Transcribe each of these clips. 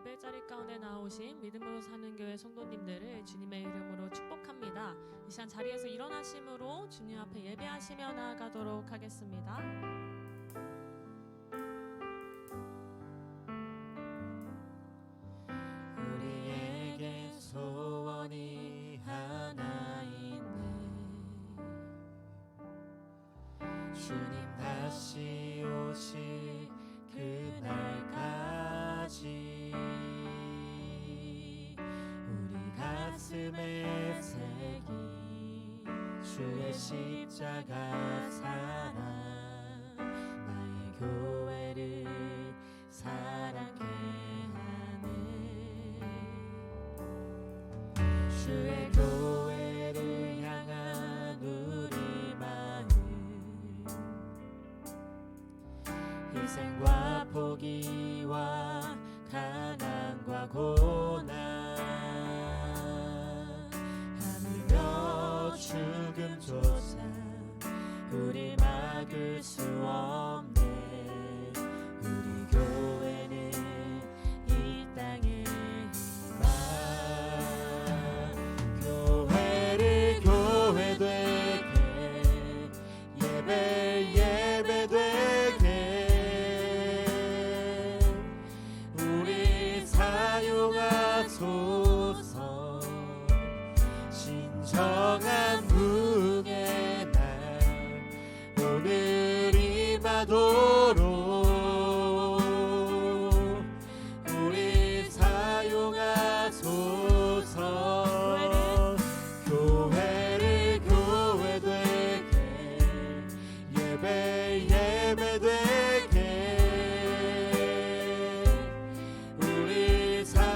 예배자리 가운데 나오신 믿음으로 사는 교회 성도님들을 주님의 이름으로 축복합니다. 이 시간 자리에서 일어나심으로 주님 앞에 예배하시며 나아가도록 하겠습니다. 우리에게 소원이 하나 있네. 주님 다시 오실 그날까지 우리 가슴에 새긴 주의 십자가 사랑, 나의 교회를 사랑해 하네. 주의 교회를 향한 우리 마음, 희생과 포기와 가난과 고난, 하물며 죽음조차 우리 막을 수 없네. 우리 교회는 이 땅의 희망, 교회를 교회되게, 예배 예배되게 우리 사용하소서. 진정한 부흥의 날 오늘 임하도록 우리 사용하소서. 교회를 교회되게, 예배 예배되게 우리 사용하소서.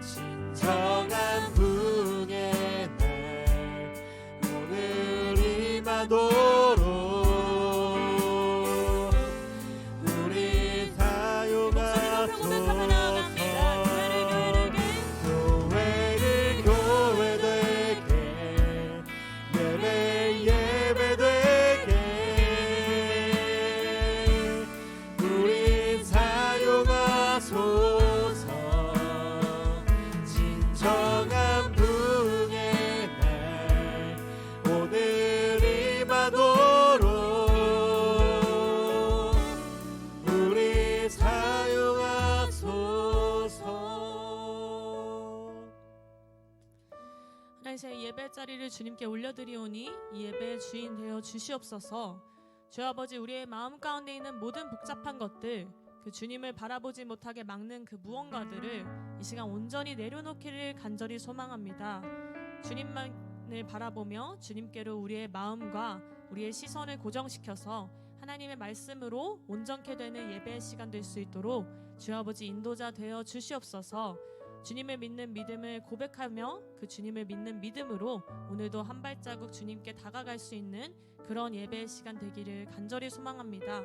진정한 부흥의 날 오늘 임하도록 우리 사용하소서. 교회를 교회되게, 예배 예배되게 우리 사용하소서. 진정한 부흥의 날 오늘 임하도록 우리 사용하소서. 하나님, 새 예배자리를 주님께 올려드리오니 이 예배의 주인 되어 주시옵소서. 주 아버지, 우리의 마음 가운데 있는 모든 복잡한 것들, 그 주님을 바라보지 못하게 막는 그 무언가들을 이 시간 온전히 내려놓기를 간절히 소망합니다. 주님만을 바라보며 주님께로 우리의 마음과 우리의 시선을 고정시켜서 하나님의 말씀으로 온전케 되는 예배의 시간 될 수 있도록 주 아버지 인도자 되어 주시옵소서. 주님을 믿는 믿음을 고백하며 그 주님을 믿는 믿음으로 오늘도 한 발자국 주님께 다가갈 수 있는 그런 예배의 시간 되기를 간절히 소망합니다.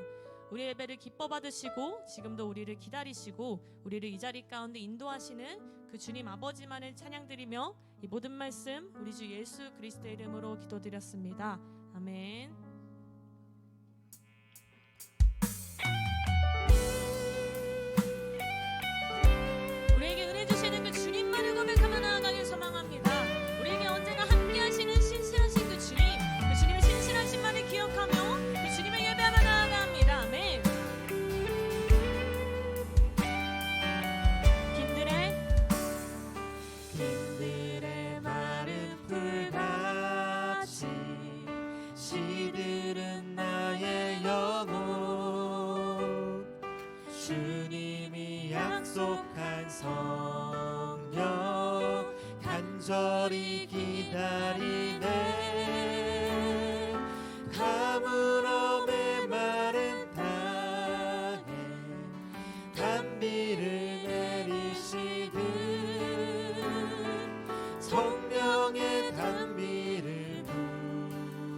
우리 예배를 기뻐 받으시고 지금도 우리를 기다리시고 우리를 이 자리 가운데 인도하시는 그 주님 아버지만을 찬양드리며 이 모든 말씀 우리 주 예수 그리스도의 이름으로 기도드렸습니다. 아멘. 우리에게 은혜 주시는 그 주님만을 고백하며 나아가길 소망합니다. 우리에게 언제나 함께 하시는 신실하신 그 주님의 신실하신만을 기억하며 그 주님의 예배하며 나아갑니다. 아멘. 빈들의 마른 풀같이 시들은 나의 영혼, 주님이 약속한 성령 간절히 기다리네. 가물어 메마른 땅에 단비를 내리시듯 성령의 단비를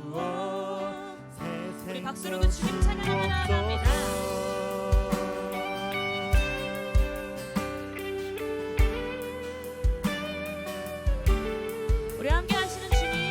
부어 새 우리 박수로 그 주님 찬양하며 나아갑니다. 우리 함께 하시는 주님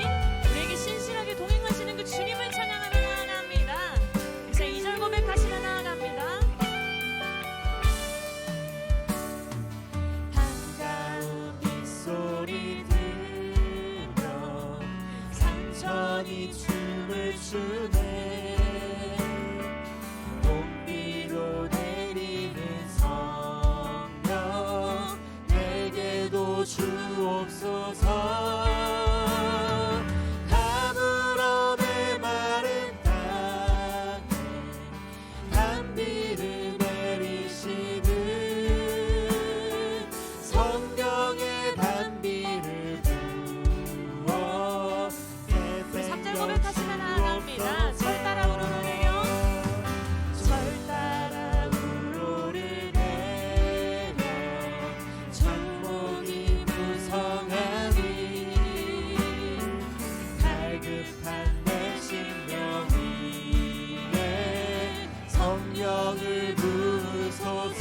성령을 부으소서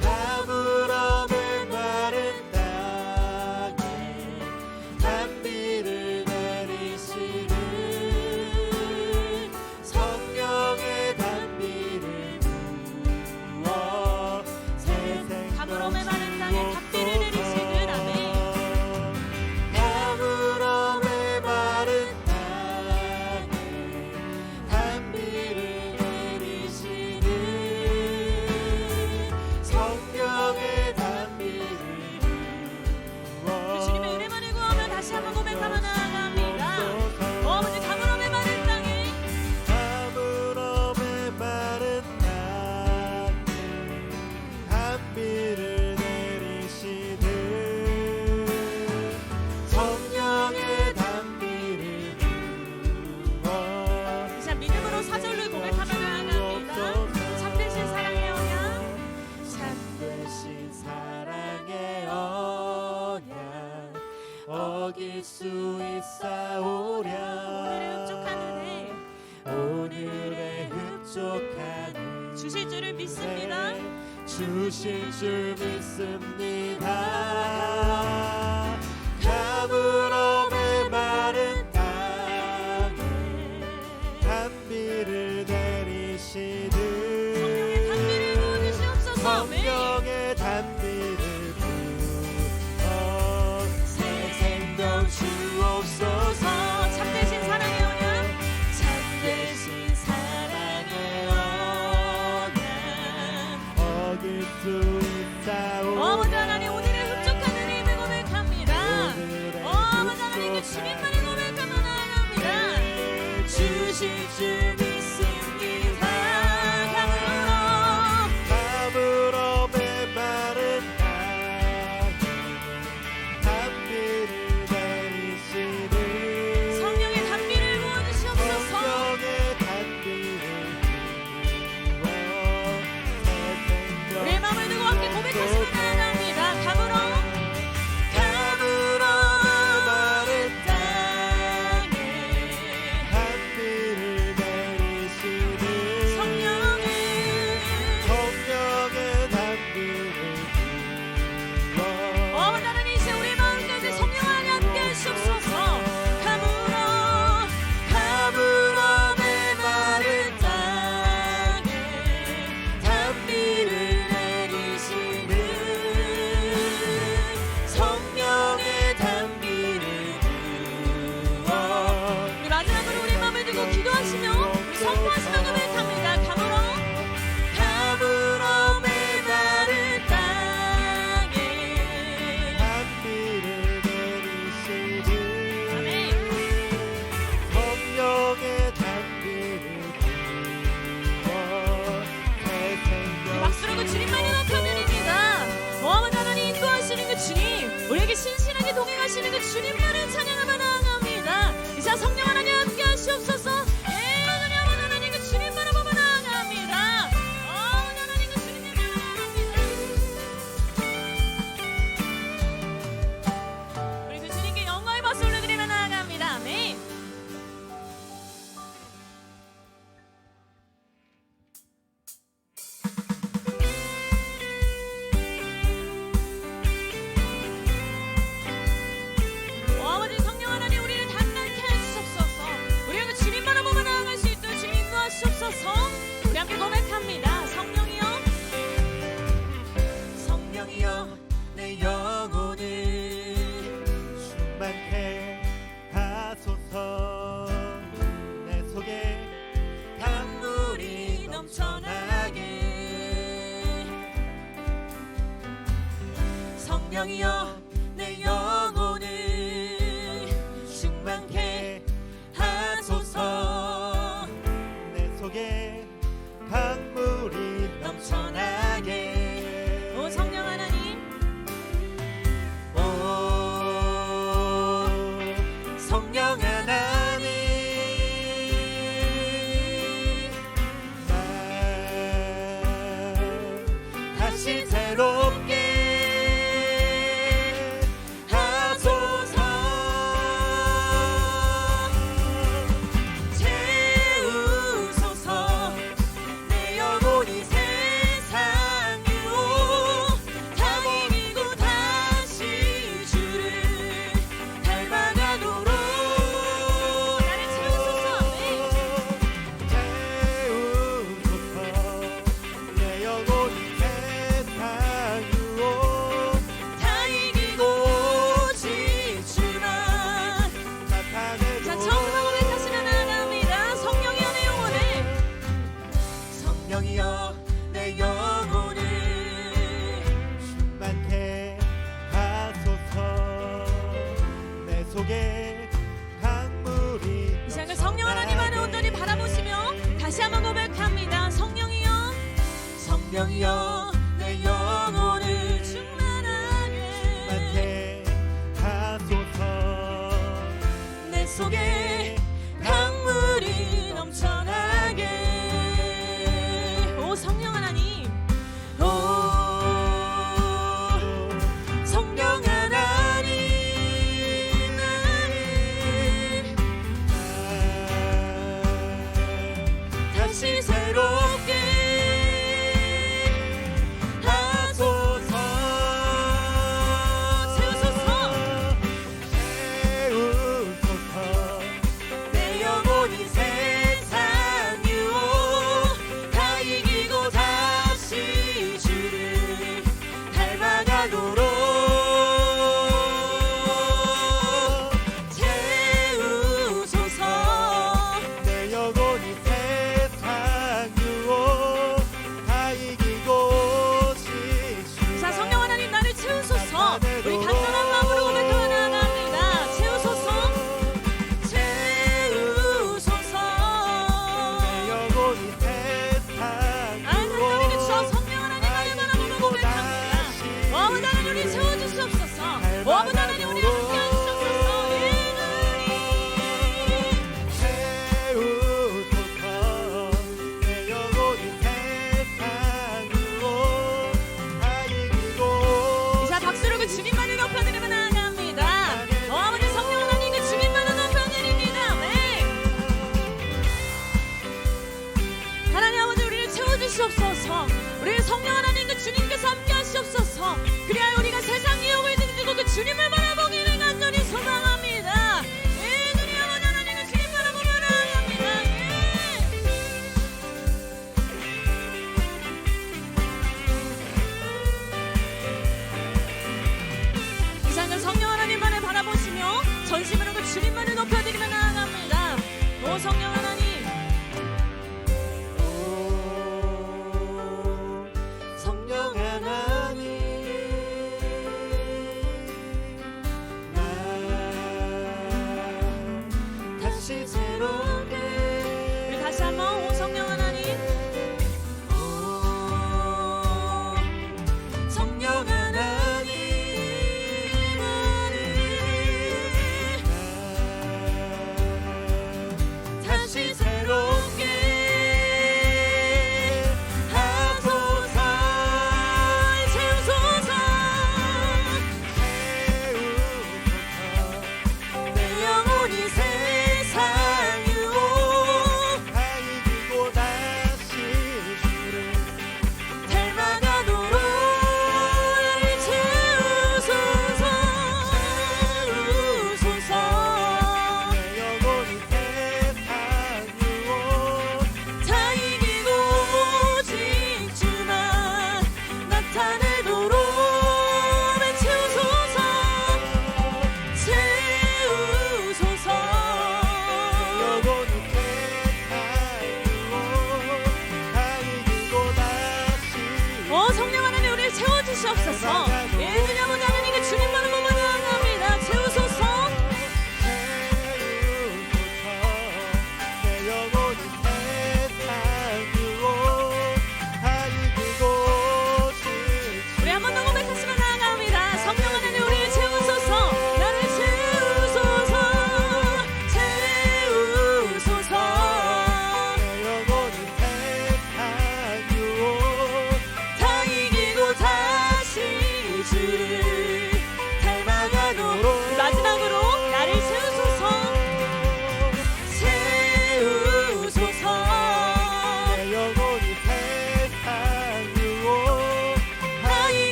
가물어 메마른 땅에 단비를 내리시는 성령의 단비를 부어 새 생명 가물어 메마른 땅에 단비를 내리시는 아멘. 가물어 메마른 땅에 단비를 내리시는 성령의 단비를 부어 그 주님의 은혜만을 구하며 다시 한번 고백하며 나아갑니다. 아버지 가물어 메마른 땅에 가물어 메마른 땅에 단비를 내리시는 성령의 단비를 부어 자 믿음으로 사절을 고백하며 나아갑니다. 참되신 사랑의 언약 참되신 사랑의 언약 어길 수 있사오랴 오늘의 흡족한 은혜 오늘의 흡족한 은혜 주실 줄을 믿습니다. 주실 줄 믿습니다. 가물어 메마른 땅에 단비를 내리시는 성령의 단비를 부어주시옵소서. 아멘. 성령의 단비를 부어 새 생명 주옵소서 참되신 사랑의 언약 참되신 사랑의 언약 어길 수 있사오랴 아버지 하나님 오늘의 흡족한 은혜임을 고백합니다. 아버지 하나님 그 주님만을 고백하며 나아갑니다. 주실 줄 믿습니다. 가물어 메마른 땅에 단비를 내리시는 성령의 단비를 부어주시옵소서. 성령의 단비를 부어 새 생명 우리의 마음을 두고 함께 고백하시며 나아갑니다. 가물어 메마른 땅에 단비를 내리시는 성령의 단비를 부어 아버지 하나님 이제 우리 마음 가운데 성령 안에 함께 하시옵소서. 가물어 메마른 땅에 단비를 내리시는 성령의 단비를 부어 우리 마지막으로 우리 마음을 두고 기도하시며 우리 선포하시며 고백합니다. 가물어 메마른 땅에 단비를 내리시는 아멘. 성령의 단비를 부어 새 우리 생명 박수로 그 주님만이 높여드립니다. 아버지 하나님 인도하시는 그 주님, 우리에게 신실하게 동행하시는 그 주님만을 찬양하며 나아갑니다. 이제 성령 하나님 함께 하시옵소서. 예, 하나님 아버지 하나님 그 주님 바라보며 나아갑니다. 아버지 하나님 그 주님 바라봅니다. 우리 그 주님께 영광의 박수 올려드리며 나아갑니다. 아멘. 아버지 성령 하나님 우리를 단단케 해주옵소서. 우리가 그 주님 바라보며 나아갈 수 있도록 주님 인도하시옵소서. 우리 함께 고백합니다. 성령이여 성령이여 내 영혼을 충만케 하소서 내 속에 강물이 넘쳐나게 성령이여 내 영혼을 충만케 하소서 내 속에 강물이 넘쳐나게 오 성령 하나님 오 성령 하나님 날 다시 새롭게 하소서 채우소서 성령이여 내 영혼을 충만하게 하소서. 내 속에 강물이 넘쳐나게. 오 성령 하나님, 오 성령 하나님, 나를 다시 새롭게 하소서. 채우소서. 내 영혼이 세상 유혹 다 이기고 다시 주를 닮아가도록 채우소서. 내 영혼이 세상 유혹 다 이기고 싶으나. 자 성령 하나님 나를 채우소서. 우리 간절한 마음으로 고백하며 나아갑니다. 채우소서. 채우소서. 내 영혼이 세상 하나님 주여 성령 하나님 나를 바라보며 고백합니다. 어머니 하나님 우리 채워주시옵소서. 어머니 하나님 우리와 함께 하시옵소서. 채우소서. 내 영혼이 세상 유혹 다 이기고. 자 박수로 그 주님만을 높여드리며 나아갑니다. 어머니 성령 하나님 그 주님만을 높여드립니다. 네. 하나님 아버지 우리를 채워주시옵소서. 우리 성령 하나님 그 주님께서 함께 하시옵소서. 그래야 우리가 세상 유혹을 등지고 그 주님을 바라보기를 간절히 소망합니다. 예, 주님 아버지 하나님 그 주님 바라보며 나아갑니다. 예. 이 상을 성령 하나님만을 바라보시며 전심으로 그 주님만을 높여드리며 나아갑니다. 오 성령 하나님, 성령 하나님, 나 다시 새롭게. 우리 다시 한번 오 성령 하나님, 오 성령 하나님, 다시 새롭게 하소서. 채우소서. 내 영혼이 세상 유혹 다 이기고 다시 주를 닮아가도록 채우소서. 채우소서. 내 영혼이 세상 유혹 다 이기고 오직 주만 나타내도록 채우소서. 채우소서. 영혼이 세상 유혹 다 이기고 다시. 오 성령 하나님 우리를 채워주시옵소서. 예수님 아버지 하나님 그 주님만을 보며 나아갑니다. 채우소서. 내 영혼이 세상 유혹 다 이기고 싶으나. 우리 한 번 더 고백하시며 나아갑니다. 성령 하나님 우리를 채우소서. 나를 채우소서. 채우소서. 내 영혼이 세상 유혹 다 이기고 다시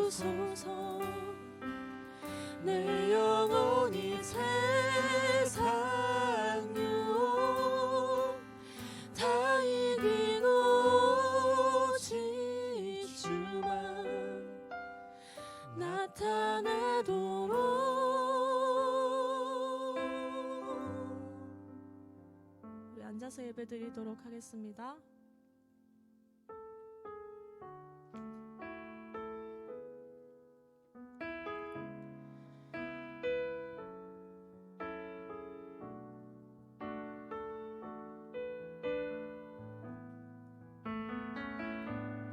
채우소서. 내 영혼이 세상 유혹 다 이기고 오직 주만 나타나도록. 우리 앉아서 예배드리도록 하겠습니다.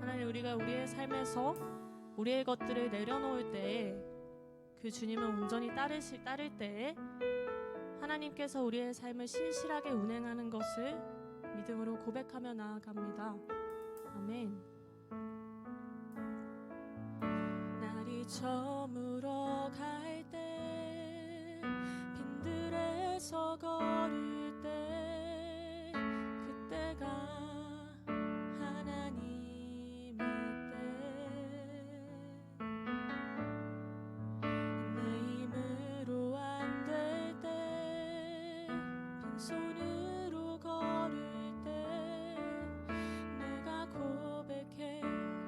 하나님, 우리가 우리의 삶에서 우리의 것들을 내려놓을 때에, 그 주님을 온전히 따를 때에 하나님께서 우리의 삶을 신실하게 운행하는 것을 믿음으로 고백하며 나아갑니다. 아멘. 날이 저물어 갈 때, 빈들에서 걸을 때, 그때가 하나님의 때. 내 힘으로 안 될 때, 빈손으로 걸을 때, 내가 고백해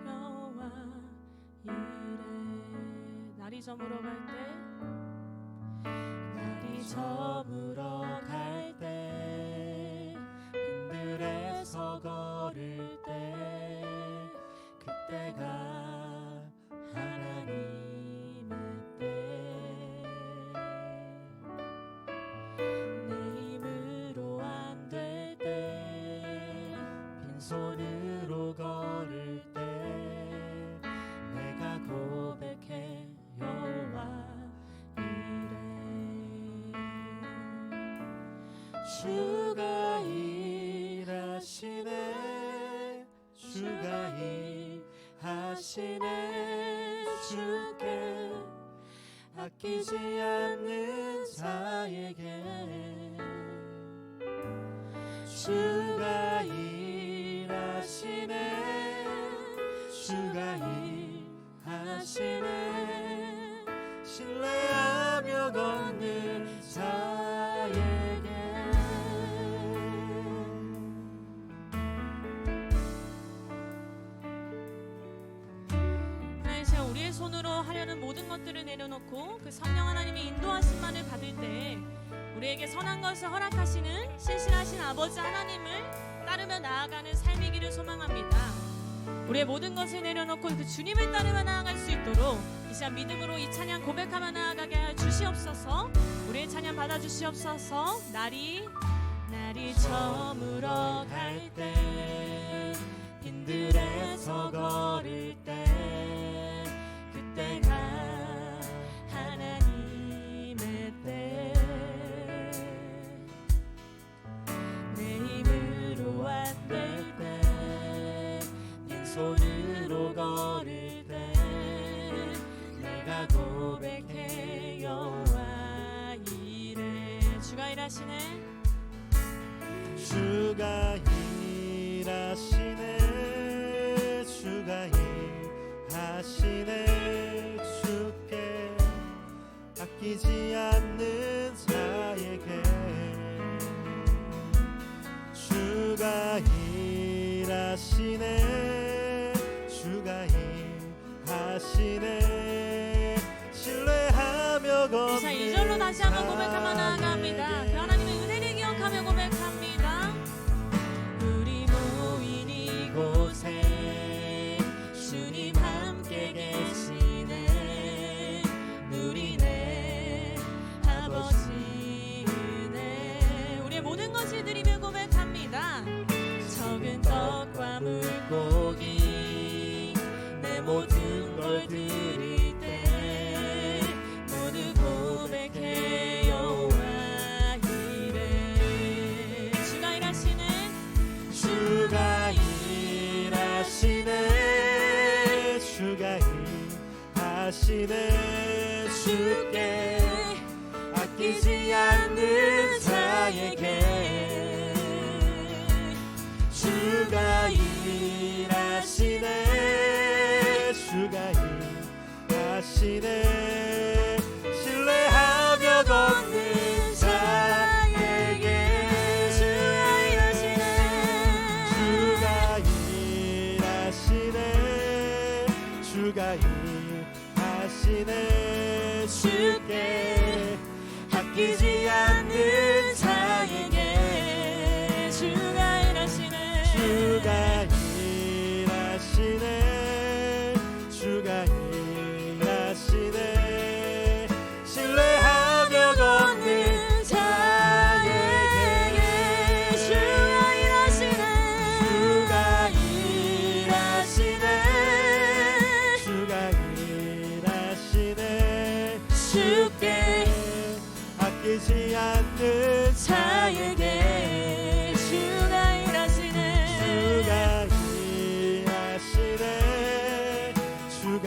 여호와 이래. 날이 저물어 갈 때, 날이 저물어 갈 때, 빈들에서 걸을 때, 그때가 하나님의 때. 내 힘으로 안 될 때, 빈손으로 걸을 때, 내가 고백해 여호와 이래. 주가 일하시네, 주가 일하시네. 주께 아끼지 않는 자에게 주가 일하시네, 주가 일하시네. 신뢰하며 걷는 자에게. 하나님, 시간 우리의 손으로 하려는 모든 것들을 내려놓고 그 성령 하나님의 인도하심만을 받을 때 우리에게 선한 것을 허락하시는 신실하신 아버지 하나님을 따르며 나아가는 삶이기를 소망합니다. 우리의 모든 것을 내려놓고 그 주님을 따르며 나아갈 수 있도록 이 시간 믿음으로 이 찬양 고백하며 나아가게 하여 주시옵소서. 우리의 찬양 받아주시옵소서. 날이 저물어 갈 때, 빈들에서 걸을 때, 그때가 하나님의 때. 내 힘으로 안 될 때, 빈손으로 걸을 때, 내가 고백해 여호와 이래. 주가 일하시네, 주가 일하시네, 주가 일하시네. 주께 아끼지 않는 자에게 주가 일하시네, 주가 일하시네. 신뢰하며 걷는 이 시간 2절로 다시 한번 고백하며 나아갑니다. 그 하나님의 은혜를 기억하며 고백합니다. 우리 모인 이곳에 주님 함께 계시네. 누리네 아버지 은혜. 우리의 모든 것을 드리며 고백합니다. 적은 떡과 물고기 내 모든 걸 드릴 때 모두 고백해 여호와 이래. 주가 일하시네, 주가 일하시네, 주가 일하시네. 주께 아끼지 않는 자에게 주가 일하시네, 일하시네 신뢰하며 걷는 자에게 주가 일하시네 주가 일하시네 주가 일하시네 주께 아끼지 않는 자에게 주가 일하시네 주가 일하시네 주가 일하시네 신뢰하며 걷는 자에게 주가 일하시네 주가 일하시네 주가 일하시네 주께 아끼지 않는 자에게 주가 일하시네 주가 일하시네 주가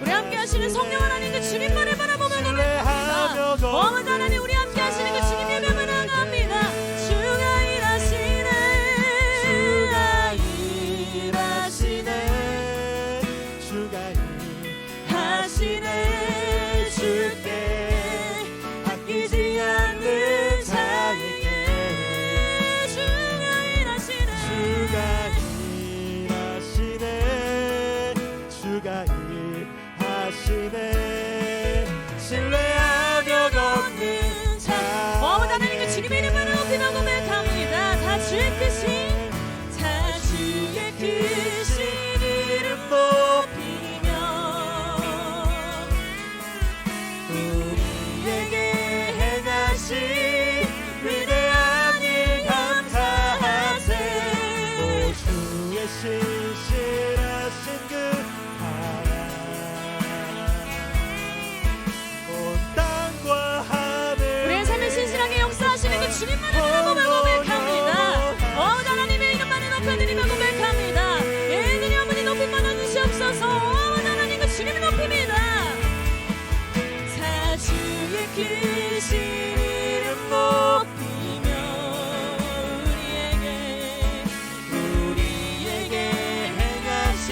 우리 함께 하시는 성령 하나님 그 주님만을 바라보며 신뢰하며 고백합니다. 어머니 하나님 우리 함께 하시는 그 주님 예배만 나갑니다. 주가 일하시네 주가 일하시네 주가 일하시네 주께 아끼지 않는 자에게 주가 일하시네 주가 일하시네 주가 일하시네 신뢰하며 걷는 자 어머니 하나님 그 주님의 이름을 높이며 고백합니다. 다 주의 크신 다 주의 크신 이름 높이며 우리에게 행하신 위대한 일 감사하세 오 주의 신실하신 그 사랑 온 땅과 하늘 우리의 삶을 신실하게 역사하시는 그 주님만을 바라보며 고백합니다. 어머니 하나님의 이름만을 높여드리며 고백합니다. 예들이 어머니 높임 받아주시옵소서. 어머니 하나님 그 주님을 높입니다. 사주의 크신 이름 높이며 우리에게 행하신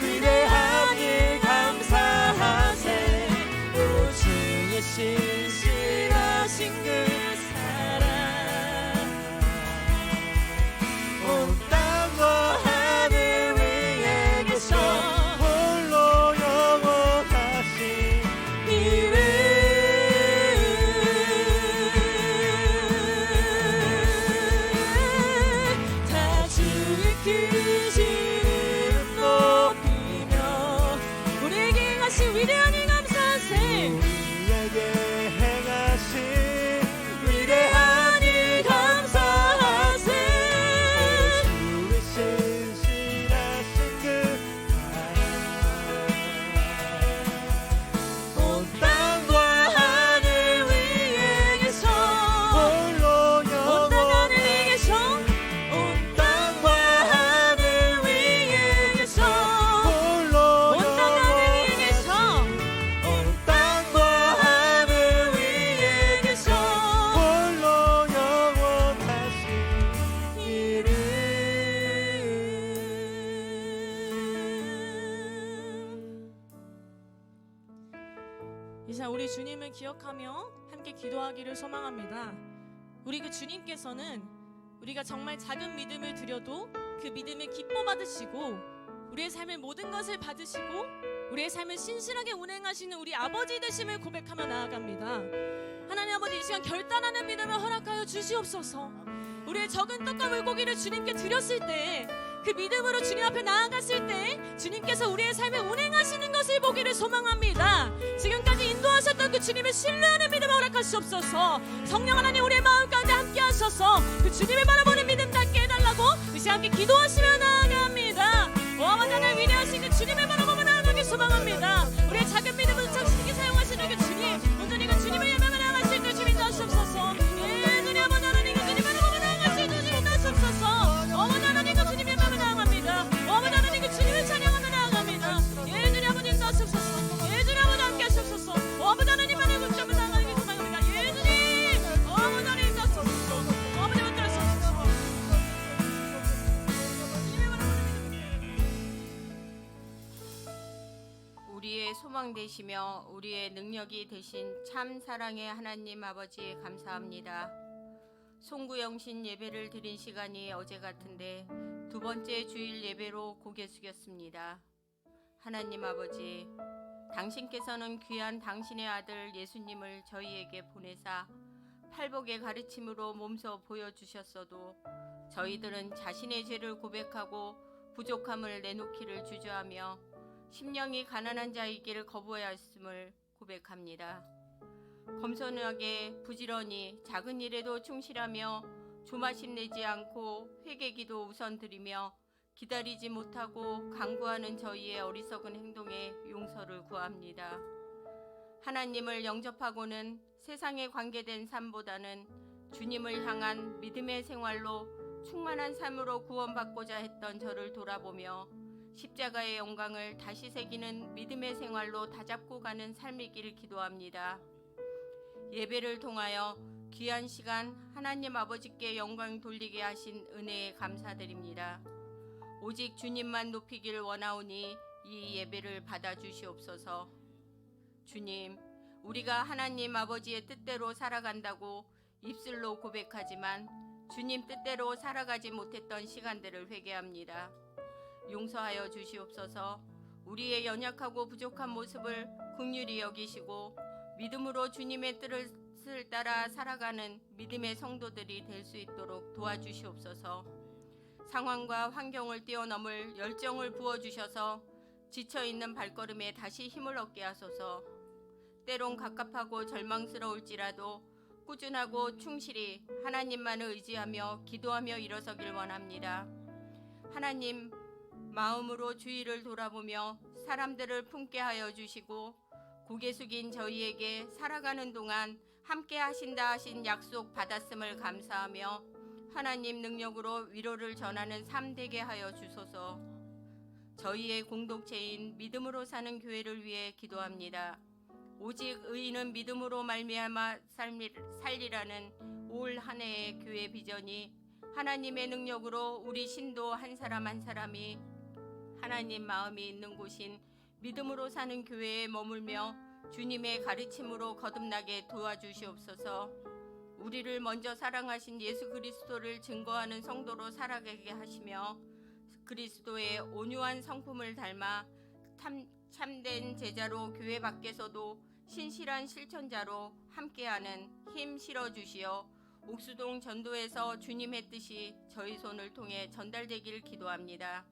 위대한 일 감사하세 오 주의 신실하신 그 사랑 온 땅과 하늘 위에 계셔 홀로 영원하신 이름 다 주의 크신 이름 높이며 우리에게 행하신 위대한 일 감사하세 우리에게 행하신 위대한 일 감사하세 주의 신실하신 그 사랑 온 땅과 하늘 위에 계셔 홀로 온 땅 하늘 위에 계셔 온 땅과 하늘 위에 계셔 홀로 온 땅 하늘 위에 계셔 온 땅과 하늘 위에 계셔 홀로 영원하신 이름 이 시간 우리 주님을 기억하며 함께 기도하기를 소망합니다. 우리 그 주님께서는 우리가 정말 작은 믿음을 드려도 그 믿음을 기뻐 받으시고 우리의 삶의 모든 것을 받으시고 우리의 삶을 신실하게 운행하시는 우리 아버지 되심을 고백하며 나아갑니다. 하나님 아버지 이 시간 결단하는 믿음을 허락하여 주시옵소서. 우리의 적은 떡과 물고기를 주님께 드렸을 때 그 믿음으로 주님 앞에 나아갔을 때 주님께서 우리의 삶에 운행하시는 것을 보기를 소망합니다. 지금까지 인도하셨던 그 주님의 신뢰하는 믿음을 허락하시옵소서. 성령 하나님 우리의 마음 가운데 함께 하셔서 그 주님을 바라보는 믿음 닿게 해달라고 이 시간 함께 기도하시며 나아갑니다. 어머니 하나님 위대하신 그 주님을 바라보며 나아가길 소망합니다. 우리의 작은 믿음을 착실하게 사용하시는 그 주님 온전히 그 주님을 예배하며 나아가실 때 주님 도와주옵소서. 예전에 어머니 하나님 그 주님 바라보며 나아가실 때 주님 도와주옵소서. 어머니 하나님 그 주님 예배하며 나아갑니다. 어머니 하나님 그 주님을 찬양하며 나아갑니다. 예전에 아버지 도와주옵소서. 예전에 아버지 함께 하시옵소서. 어머니 하나님 만을 붙잡며 나아가길 소망합니다. 예전에 어머니 하나님 도와주옵소서. 어머니 붙들어 주옵소서. 우리의 소망 되시며 우리의 능력이 되신 참 사랑의 하나님 아버지 감사합니다. 송구영신 예배를 드린 시간이 어제 같은데 두 번째 주일 예배로 고개 숙였습니다. 하나님 아버지, 당신께서는 귀한 당신의 아들 예수님을 저희에게 보내사 팔복의 가르침으로 몸소 보여주셨어도 저희들은 자신의 죄를 고백하고 부족함을 내놓기를 주저하며 심령이 가난한 자이기를 거부하였음을 고백합니다. 겸손하게 부지런히 작은 일에도 충실하며 조마심 내지 않고 회개기도 우선 드리며 기다리지 못하고 간구하는 저희의 어리석은 행동에 용서를 구합니다. 하나님을 영접하고는 세상에 관계된 삶보다는 주님을 향한 믿음의 생활로 충만한 삶으로 구원받고자 했던 저를 돌아보며 십자가의 영광을 다시 새기는 믿음의 생활로 다잡고 가는 삶이길 기도합니다. 예배를 통하여 귀한 시간 하나님 아버지께 영광 돌리게 하신 은혜에 감사드립니다. 오직 주님만 높이길 원하오니 이 예배를 받아주시옵소서. 주님, 우리가 하나님 아버지의 뜻대로 살아간다고 입술로 고백하지만 주님 뜻대로 살아가지 못했던 시간들을 회개합니다. 용서하여 주시옵소서. 우리의 연약하고 부족한 모습을 긍휼히 여기시고 믿음으로 주님의 뜻을 따라 살아가는 믿음의 성도들이 될 수 있도록 도와주시옵소서. 상황과 환경을 뛰어넘을 열정을 부어주셔서 지쳐있는 발걸음에 다시 힘을 얻게 하소서. 때론 갑갑하고 절망스러울지라도 꾸준하고 충실히 하나님만을 의지하며 기도하며 일어서길 원합니다. 하나님, 마음으로 주위를 돌아보며 사람들을 품게 하여 주시고 고개 숙인 저희에게 살아가는 동안 함께 하신다 하신 약속 받았음을 감사하며 하나님 능력으로 위로를 전하는 삶 되게 하여 주소서. 저희의 공동체인 믿음으로 사는 교회를 위해 기도합니다. 오직 의인은 믿음으로 말미암아 살리라는 올 한 해의 교회 비전이 하나님의 능력으로 우리 신도 한 사람 한 사람이 하나님 마음이 있는 곳인 믿음으로 사는 교회에 머물며 주님의 가르침으로 거듭나게 도와주시옵소서. 우리를 먼저 사랑하신 예수 그리스도를 증거하는 성도로 살아가게 하시며 그리스도의 온유한 성품을 닮아 참된 제자로 교회 밖에서도 신실한 실천자로 함께하는 힘 실어주시어 옥수동 전도에서 주님의 뜻이 저희 손을 통해 전달되길 기도합니다.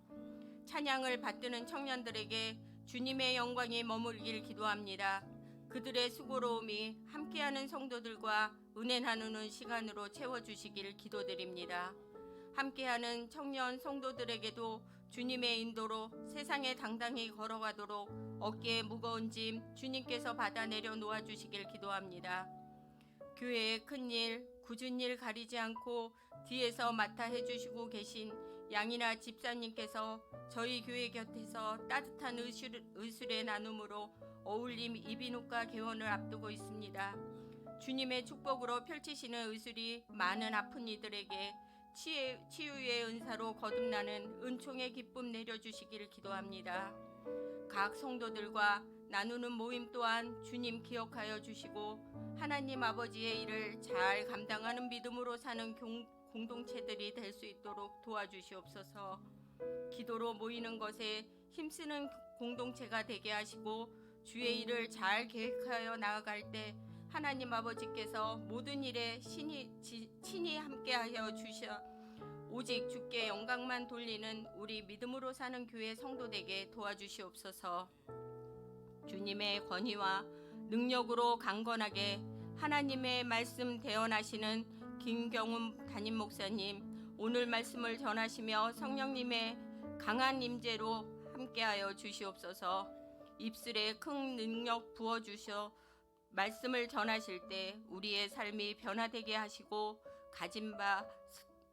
찬양을 받드는 청년들에게 주님의 영광이 머물길 기도합니다. 그들의 수고로움이 함께하는 성도들과 은혜 나누는 시간으로 채워주시길 기도드립니다. 함께하는 청년 성도들에게도 주님의 인도로 세상에 당당히 걸어가도록 어깨에 무거운 짐 주님께서 받아 내려 놓아주시길 기도합니다. 교회의 큰일, 굳은 일 가리지 않고 뒤에서 맡아 해주시고 계신 양이나 집사님께서 저희 교회 곁에서 따뜻한 의술의 나눔으로 어울림 이비인후과 개원을 앞두고 있습니다. 주님의 축복으로 펼치시는 의술이 많은 아픈 이들에게 치유의 은사로 거듭나는 은총의 기쁨 내려주시기를 기도합니다. 각 성도들과 나누는 모임 또한 주님 기억하여 주시고 하나님 아버지의 일을 잘 감당하는 믿음으로 사는 공동체들이 될 수 있도록 도와주시옵소서. 기도로 모이는 것에 힘쓰는 공동체가 되게 하시고 주의 일을 잘 계획하여 나아갈 때 하나님 아버지께서 모든 일에 친히 함께하여 주셔 오직 주께 영광만 돌리는 우리 믿음으로 사는 교회 성도되게 도와주시옵소서. 주님의 권위와 능력으로 강건하게 하나님의 말씀 대언하시는 김경훈 담임 목사님, 오늘 말씀을 전하시며 성령님의 강한 임재로 함께하여 주시옵소서. 입술에 큰 능력 부어주셔 말씀을 전하실 때 우리의 삶이 변화되게 하시고 가진 바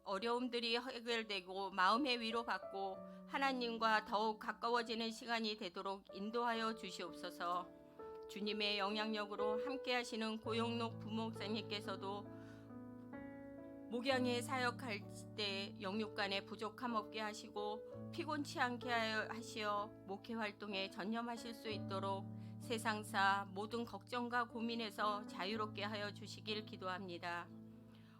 어려움들이 해결되고 마음의 위로받고 하나님과 더욱 가까워지는 시간이 되도록 인도하여 주시옵소서. 주님의 영향력으로 함께하시는 고영록 부목사님께서도 목양에 사역할 때 영육간에 부족함 없게 하시고 피곤치 않게 하시어 목회 활동에 전념하실 수 있도록 세상사 모든 걱정과 고민에서 자유롭게 하여 주시길 기도합니다.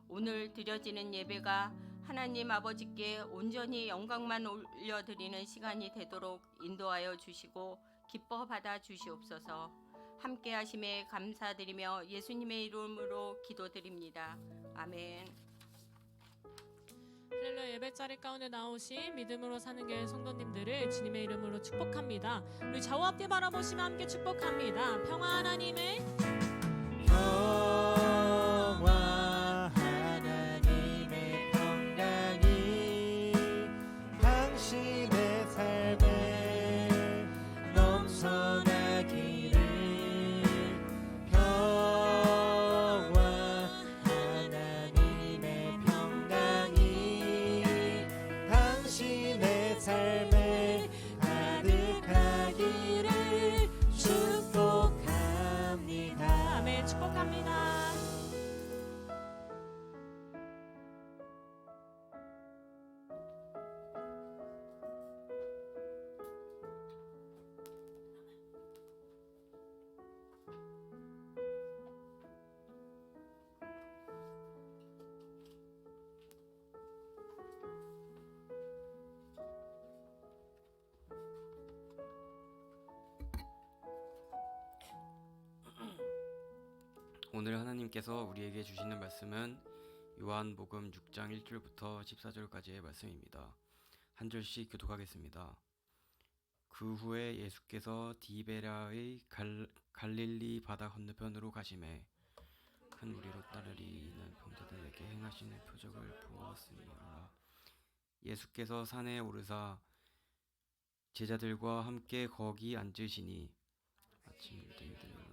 오늘 드려지는 예배가 하나님 아버지께 온전히 영광만 올려드리는 시간이 되도록 인도하여 주시고 기뻐 받아 주시옵소서. 함께 하심에 감사드리며 예수님의 이름으로 기도드립니다. 아멘. 할렐루야. 예배자리 가운데 나오신 믿음으로 사는 교회 성도님들을 주님의 이름으로 축복합니다. 우리 좌우 앞뒤 바라보시며 함께 축복합니다. 평화 하나님의 평화 하나님의 평강이 당신의 삶에 넘쳐나기를. 평화 하나님의 평강이 당신의 삶에 가득하기를 축복합니다. 아멘. 축복합니다. 오늘 하나님께서 우리에게 주시는 말씀은 요한복음 6장 1절부터 14절까지의 말씀입니다. 한 절씩 교독하겠습니다. 그 후에 예수께서 디베랴의 갈릴리 바다 건너편으로 가시매 큰 무리로 따르리. 이는 병자들에게 행하시는 표적을 보았음이라. 예수께서 산에 오르사 제자들과 함께 거기 앉으시니 아침 일등이들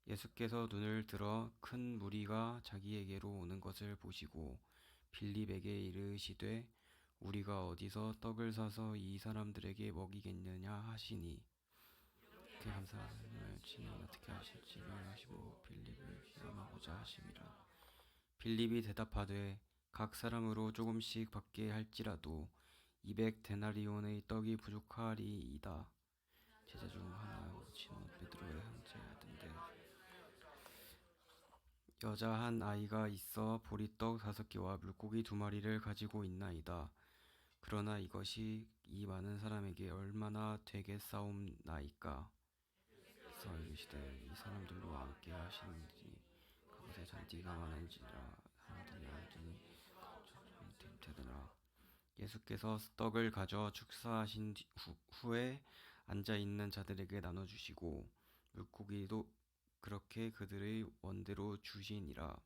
예수께서 눈을 들어 큰 무리가 자기에게로 오는 것을 보시고 빌립에게 이르시되 우리가 어디서 떡을 사서 이 사람들에게 먹이겠느냐 하시니 그 감사하며 친히 어떻게 하실지를 하시고 빌립을 시험하고자 하심이라. 빌립이 대답하되 각 사람으로 조금씩 받게 할지라도 200데나리온의 떡이 부족하리이다. 제자 중 하나 시몬 베드로의 형제였던데 여자 한 아이가 있어 보리떡 5개와 물고기 2마리를 가지고 있나이다. 그러나 이것이 이 많은 사람에게 얼마나 되겠사옵나이까. 그래서 이르시되 이 사람들로 함께 하시는지 그곳에 잔디가 많은지라 사람들이 알지니 됨되더라. 예수께서 떡을 가져 축사하신 후에 앉아있는 자들에게 나눠주시고 물고기도 그렇게 그들의 원대로 주시니라.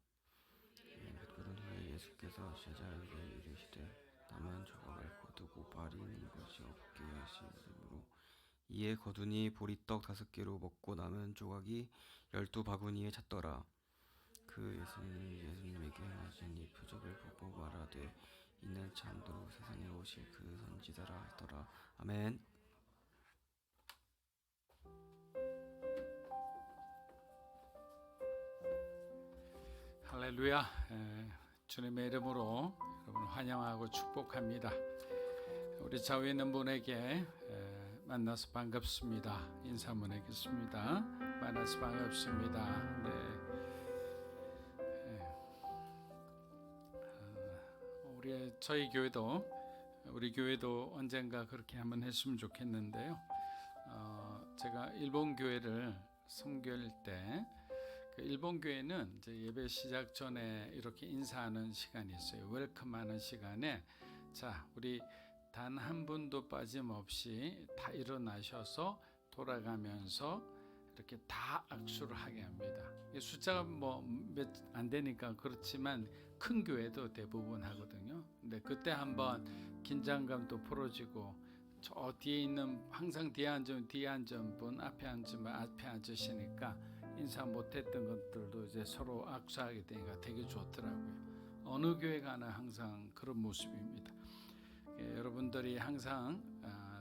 그런 후에 예수께서 제자에게 이르시되 남은 조각을 거두고 버리는 것이 없게 하시므로 이에 거두니 보리떡 5개로 먹고 남은 조각이 12바구니에 찼더라. 그 예수님에게 하신 이 표적을 보고 말하되 이는 참으로 세상에 오실 그 선지자라 하더라. 아멘. 할렐루야. 주님의 이름으로 여러분 환영하고 축복합니다. 우리 좌우에 있는 분에게 만나서 반갑습니다. 인사 한번 하겠습니다. 만나서 반갑습니다. 저희 교회도 우리 교회도 언젠가 그렇게 한번 했으면 좋겠는데요. 제가 일본 교회를 선교할 때 그 일본 교회는 이제 예배 시작 전에 이렇게 인사하는 시간이 있어요. 웰컴하는 시간에 자 우리 단 한 분도 빠짐없이 다 일어나셔서 돌아가면서 이렇게 다 악수를 하게 합니다. 숫자가 뭐 몇 안 되니까 그렇지만 큰 교회도 대부분 하거든요. 근데 그때 한번 긴장감도 풀어지고 저 뒤에 있는 항상 뒤에 앉은 분 앞에 앉으시니까 인사 못했던 것들도 이제 서로 악수하게 되니까 되게 좋더라고요. 어느 교회 가나 항상 그런 모습입니다. 여러분들이 항상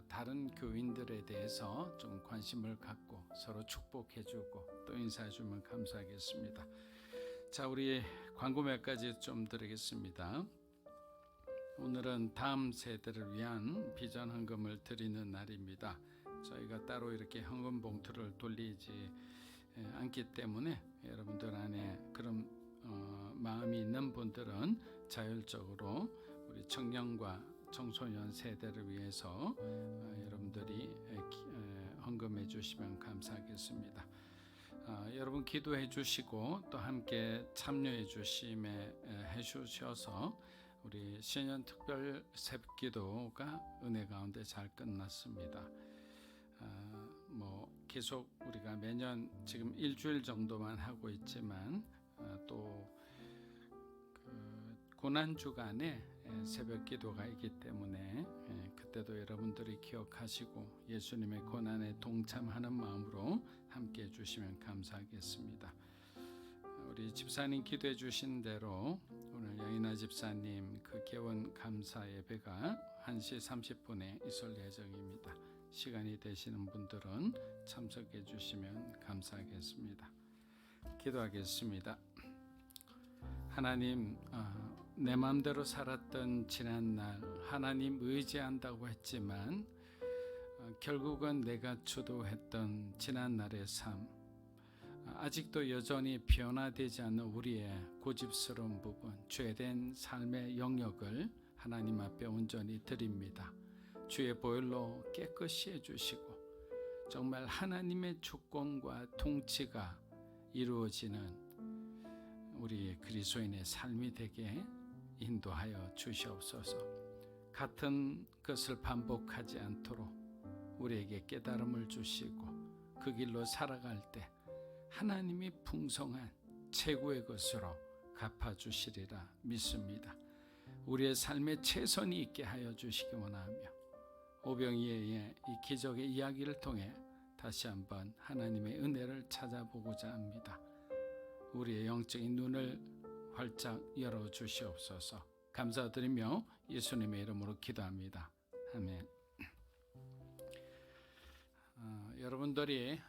다른 교인들에 대해서 좀 관심을 갖고 서로 축복해주고 또 인사해주면 감사하겠습니다. 자, 우리 광고 몇 가지 좀 드리겠습니다. 오늘은 다음 세대를 위한 비전 헌금을 드리는 날입니다. 저희가 따로 이렇게 헌금 봉투를 돌리지 않기 때문에 여러분들 안에 그런 마음이 있는 분들은 자율적으로 우리 청년과 청소년 세대를 위해서 여러분들이 헌금해 주시면 감사하겠습니다. 여러분 기도해 주시고 또 함께 참여해 주심에 해주셔서 우리 신년 특별 새벽 기도가 은혜 가운데 잘 끝났습니다. 계속 우리가 매년 지금 일주일 정도만 하고 있지만 또 고난 주간에 새벽 기도가 있기 때문에 그때도 여러분들이 기억하시고 예수님의 고난에 동참하는 마음으로 함께 해주시면 감사하겠습니다. 우리 집사님 기도해 주신 대로 오늘 영인아 집사님 그 개원 감사 예배가 1시 30분에 있을 예정입니다. 시간이 되시는 분들은 참석해 주시면 감사하겠습니다. 기도하겠습니다. 하나님, 내 마음대로 살았던 지난날 하나님 의지한다고 했지만 결국은 내가 주도했던 지난날의 삶, 아직도 여전히 변화되지 않는 우리의 고집스러운 부분, 죄된 삶의 영역을 하나님 앞에 온전히 드립니다. 주의 보혈로 깨끗이 해주시고 정말 하나님의 주권과 통치가 이루어지는 우리 그리스도인의 삶이 되게 인도하여 주시옵소서. 같은 것을 반복하지 않도록 우리에게 깨달음을 주시고 그 길로 살아갈 때 하나님이 풍성한 최고의 것으로 갚아주시리라 믿습니다. 우리의 삶에 최선이 있게 하여 주시기 원하며 오병이어의 이 기적의 이야기를 통해 다시 한번 하나님의 은혜를 찾아보고자 합니다. 우리의 영적인 눈을 활짝 열어주시옵소서. 감사드리며 예수님의 이름으로 기도합니다. 아멘. 여러분들이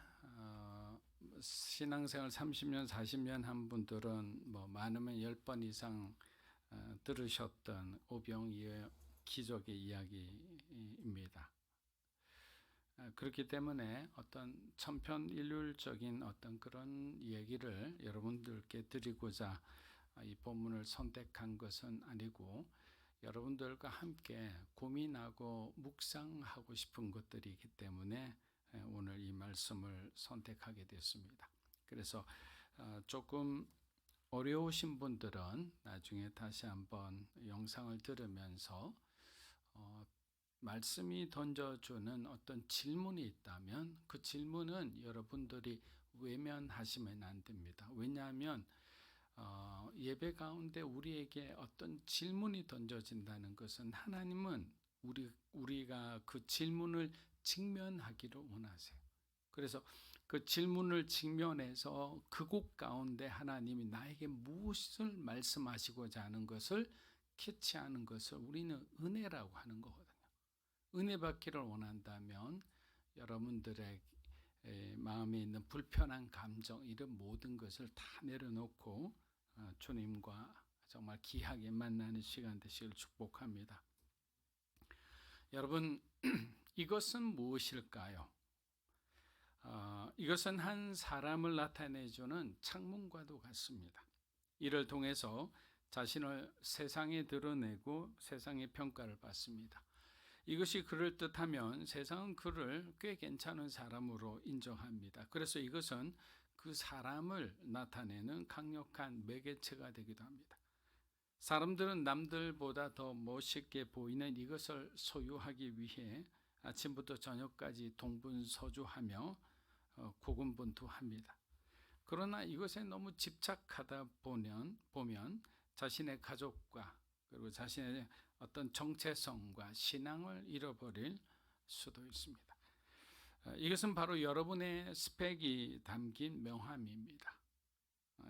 신앙생활 30년 40년 한 분들은 많으면 10번 이상 들으셨던 오병이어의 기적의 이야기입니다. 그렇기 때문에 어떤 천편일률적인 어떤 그런 얘기를 여러분들께 드리고자 이 본문을 선택한 것은 아니고 여러분들과 함께 고민하고 묵상하고 싶은 것들이기 때문에 오늘 이 말씀을 선택하게 됐습니다. 그래서 조금 어려우신 분들은 나중에 다시 한번 영상을 들으면서 말씀이 던져주는 어떤 질문이 있다면 그 질문은 여러분들이 외면하시면 안 됩니다. 왜냐하면 예배 가운데 우리에게 어떤 질문이 던져진다는 것은 하나님은 우리가 그 질문을 직면하기를 원하세요. 그래서 그 질문을 직면해서 그곳 가운데 하나님이 나에게 무엇을 말씀하시고자 하는 것을 캐치하는 것을 우리는 은혜라고 하는 거거든요. 은혜 받기를 원한다면 여러분들의 마음에 있는 불편한 감정 이런 모든 것을 다 내려놓고 주님과 정말 귀하게 만나는 시간 되시길 축복합니다. 여러분 이것은 무엇일까요? 이것은 한 사람을 나타내주는 창문과도 같습니다. 이를 통해서 자신을 세상에 드러내고 세상의 평가를 받습니다. 이것이 그럴듯하면 세상은 그를 꽤 괜찮은 사람으로 인정합니다. 그래서 이것은 그 사람을 나타내는 강력한 매개체가 되기도 합니다. 사람들은 남들보다 더 멋있게 보이는 이것을 소유하기 위해 아침부터 저녁까지 동분서주하며 고군분투합니다. 그러나 이것에 너무 집착하다 보면 자신의 가족과 그리고 자신의 어떤 정체성과 신앙을 잃어버릴 수도 있습니다. 이것은 바로 여러분의 스펙이 담긴 명함입니다.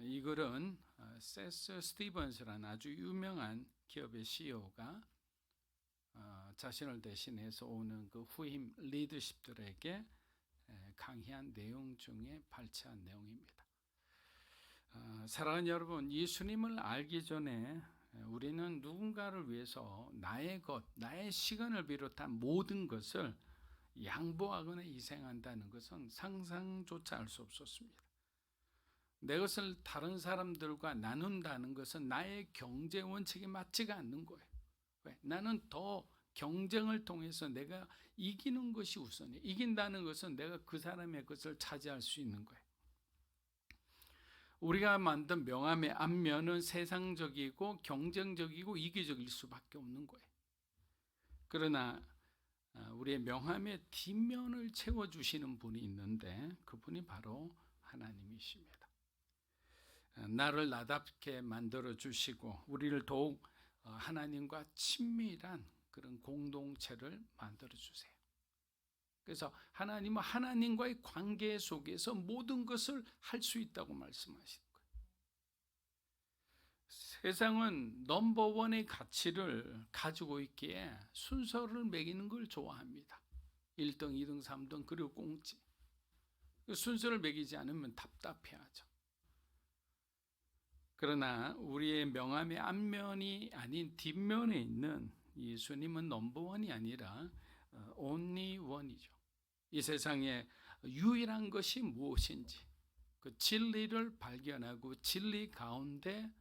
이 글은 세스 스티븐스라는 아주 유명한 기업의 CEO가 자신을 대신해서 오는 그 후임 리더십들에게 강의한 내용 중에 발췌한 내용입니다. 사랑하는 여러분, 예수님을 알기 전에 우리는 누군가를 위해서 나의 것, 나의 시간을 비롯한 모든 것을 양보하거나 희생한다는 것은 상상조차 할 수 없었습니다. 내 것을 다른 사람들과 나눈다는 것은 나의 경제 원칙에 맞지가 않는 거예요. 왜? 나는 더 경쟁을 통해서 내가 이기는 것이 우선이에요. 이긴다는 것은 내가 그 사람의 것을 차지할 수 있는 거예요. 우리가 만든 명함의 앞면은 세상적이고 경쟁적이고 이기적일 수밖에 없는 거예요. 그러나 우리의 명함의 뒷면을 채워주시는 분이 있는데 그분이 바로 하나님이십니다. 나를 나답게 만들어 주시고 우리를 더욱 하나님과 친밀한 그런 공동체를 만들어 주세요. 그래서 하나님은 하나님과의 관계 속에서 모든 것을 할 수 있다고 말씀하시는 거예요. 세상은 넘버원의 가치를 가지고 있기에 순서를 매기는 걸 좋아합니다. 1등, 2등, 3등 그리고 꽁지. 순서를 매기지 않으면 답답해하죠. 그러나 우리의 명함의 앞면이 아닌 뒷면에 있는 예수님은 넘버원이 아니라 only one이죠. 이 세상에 유일한 것이 무엇인지 그 진리를 발견하고 진리 가운데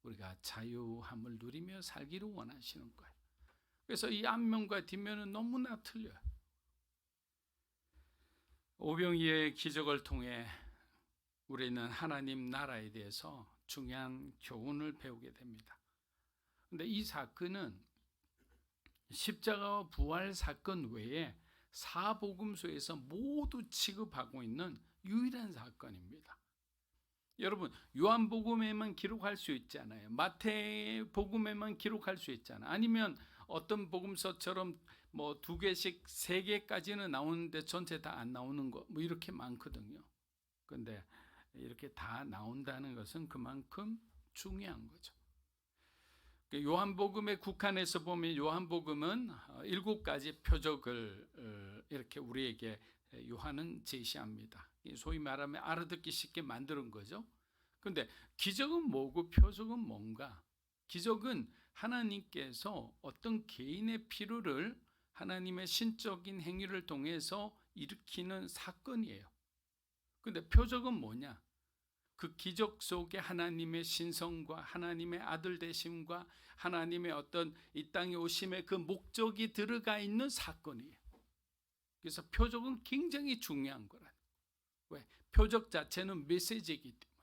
우리가 자유함을 누리며 살기를 원하시는 거예요. 그래서 이 앞면과 뒷면은 너무나 틀려요. 오병이어의 기적을 통해 우리는 하나님 나라에 대해서 중요한 교훈을 배우게 됩니다. 그런데 이 사건은 십자가와 부활 사건 외에 사복음서에서 모두 취급하고 있는 유일한 사건입니다. 여러분, 요한복음에만 기록할 수 있잖아요. 마태복음에만 기록할 수 있잖아요. 아니면 어떤 복음서처럼 뭐 2개씩 3개까지는 나오는데 전체 다 안 나오는 거 뭐 이렇게 많거든요. 근데 이렇게 다 나온다는 것은 그만큼 중요한 거죠. 요한복음에 국한해서 보면 요한복음은 7가지 표적을 이렇게 우리에게 요한은 제시합니다. 소위 말하면 알아듣기 쉽게 만드는 거죠. 그런데 기적은 뭐고 표적은 뭔가? 기적은 하나님께서 어떤 개인의 필요를 하나님의 신적인 행위를 통해서 일으키는 사건이에요. 그런데 표적은 뭐냐? 그 기적 속에 하나님의 신성과 하나님의 아들 되심과 하나님의 어떤 이 땅에 오심의 그 목적이 들어가 있는 사건이에요. 그래서 표적은 굉장히 중요한 거라. 왜? 표적 자체는 메시지이기 때문에.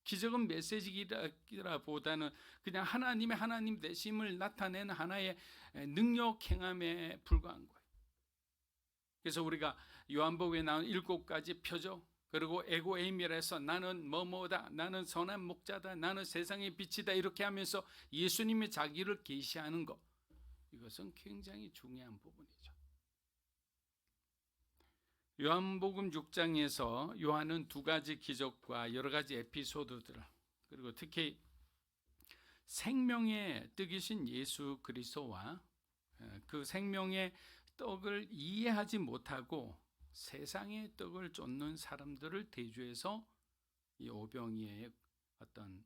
기적은 메시지기라보다는 그냥 하나님의 하나님 되심을 나타내는 하나의 능력 행함에 불과한 거예요. 그래서 우리가 요한복음에 나온 7가지 표적, 그리고 에고에임이라서 나는 뭐뭐다, 나는 선한 목자다, 나는 세상의 빛이다 이렇게 하면서 예수님이 자기를 계시하는 것, 이것은 굉장히 중요한 부분이죠. 요한복음 6장에서 요한은 2가지 기적과 여러 가지 에피소드들, 그리고 특히 생명의 떡이신 예수 그리스도와 그 생명의 떡을 이해하지 못하고 세상의 떡을 쫓는 사람들을 대조해서 이 오병이어의 어떤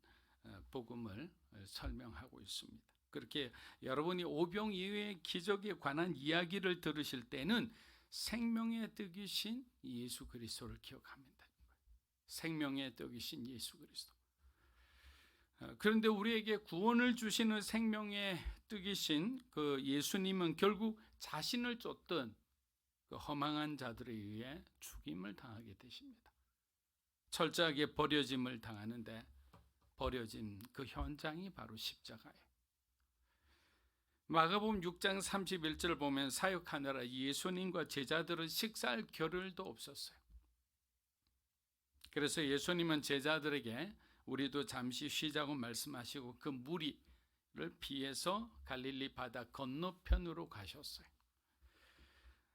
복음을 설명하고 있습니다. 그렇게 여러분이 오병이어의 기적에 관한 이야기를 들으실 때는 생명의 떡이신 예수 그리스도를 기억하면 됩니다. 생명의 떡이신 예수 그리스도. 그런데 우리에게 구원을 주시는 생명의 떡이신 그 예수님은 결국 자신을 쫓던 그 허망한 자들에 의해 죽임을 당하게 되십니다. 철저하게 버려짐을 당하는데 버려진 그 현장이 바로 십자가예요. 마가복음 6장 31절 보면 사역하느라 예수님과 제자들은 식사할 겨를도 없었어요. 그래서 예수님은 제자들에게 우리도 잠시 쉬자고 말씀하시고 그 무리를 피해서 갈릴리 바다 건너편으로 가셨어요.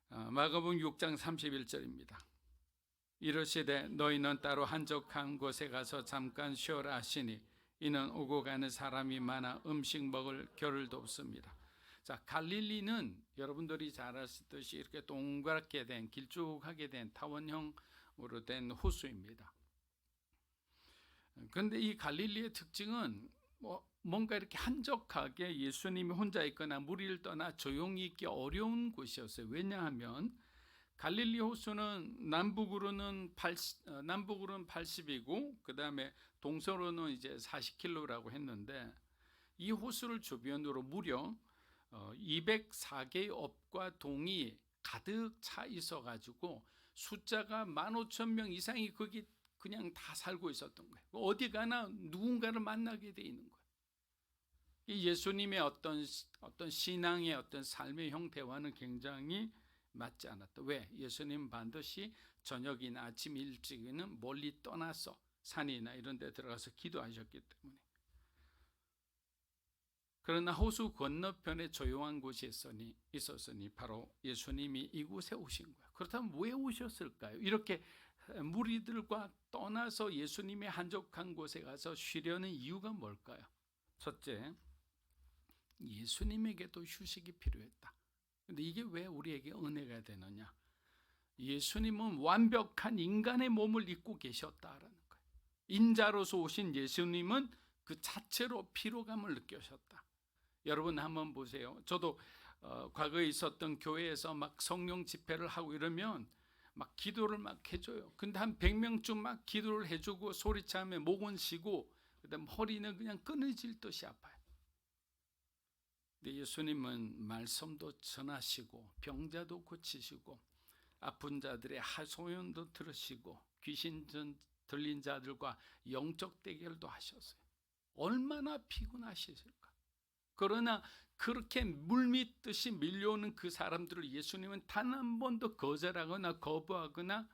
마가복음 6장 31절입니다. 이르시되 너희는 따로 한적한 곳에 가서 잠깐 쉬어라 하시니 이는 오고 가는 사람이 많아 음식 먹을 겨를도 없습니다. 자, 갈릴리는 여러분들이 잘 아시듯이 이렇게 동그랗게 된 길쭉하게 된 타원형으로 된 호수입니다. 그런데 이 갈릴리의 특징은 뭔가 이렇게 한적하게 예수님이 혼자 있거나 무리를 떠나 조용히 있기 어려운 곳이었어요. 왜냐하면 갈릴리 호수는 남북으로는 80이고 그다음에 동서로는 이제 40km라고 했는데 이 호수를 주변으로 무려 204개의 업과 동이 가득 차 있어 가지고 숫자가 15,000명 이상이 거기 그냥 다 살고 있었던 거예요. 어디 가나 누군가를 만나게 돼 있는 거예요. 이 예수님의 어떤 신앙의 어떤 삶의 형태와는 굉장히 맞지 않았다. 왜? 예수님 반드시 저녁이나 아침 일찍이는 멀리 떠나서 산이나 이런 데 들어가서 기도하셨기 때문에. 그러나 호수 건너편에 조용한 곳이 있었으니 바로 예수님이 이곳에 오신 거예요. 그렇다면 왜 오셨을까요? 이렇게 무리들과 떠나서 예수님의 한적한 곳에 가서 쉬려는 이유가 뭘까요? 첫째, 예수님에게도 휴식이 필요했다. 근데 이게 왜 우리에게 은혜가 되느냐? 예수님은 완벽한 인간의 몸을 입고 계셨다라는 거예요. 인자로서 오신 예수님은 그 자체로 피로감을 느끼셨다. 여러분 한번 보세요. 저도 과거에 있었던 교회에서 막 성령 집회를 하고 이러면 막 기도를 막 해줘요. 근데 한 100명쯤 막 기도를 해주고 소리차면 목은 쉬고 그다음 허리는 그냥 끊어질 듯이 아파요. 근데 예수님은 말씀도 전하시고 병자도 고치시고 아픈 자들의 하소연도 들으시고 귀신 들린 자들과 영적 대결도 하셨어요. 얼마나 피곤하셨을까. 그러나 그렇게 물밀듯이 밀려오는 그 사람들을 예수님은 단 한 번도 거절하거나 거부하거나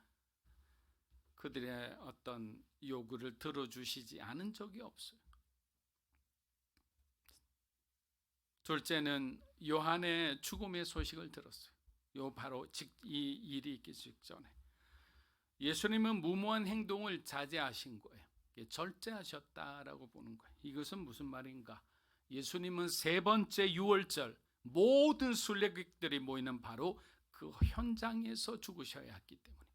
그들의 어떤 요구를 들어주시지 않은 적이 없어요. 둘째는 요한의 죽음의 소식을 들었어요. 바로 이 일이 있기 직전에 예수님은 무모한 행동을 자제하신 거예요. 절제하셨다라고 보는 거예요. 이것은 무슨 말인가? 예수님은 세 번째 유월절 모든 순례객들이 모이는 바로 그 현장에서 죽으셔야 했기 때문에.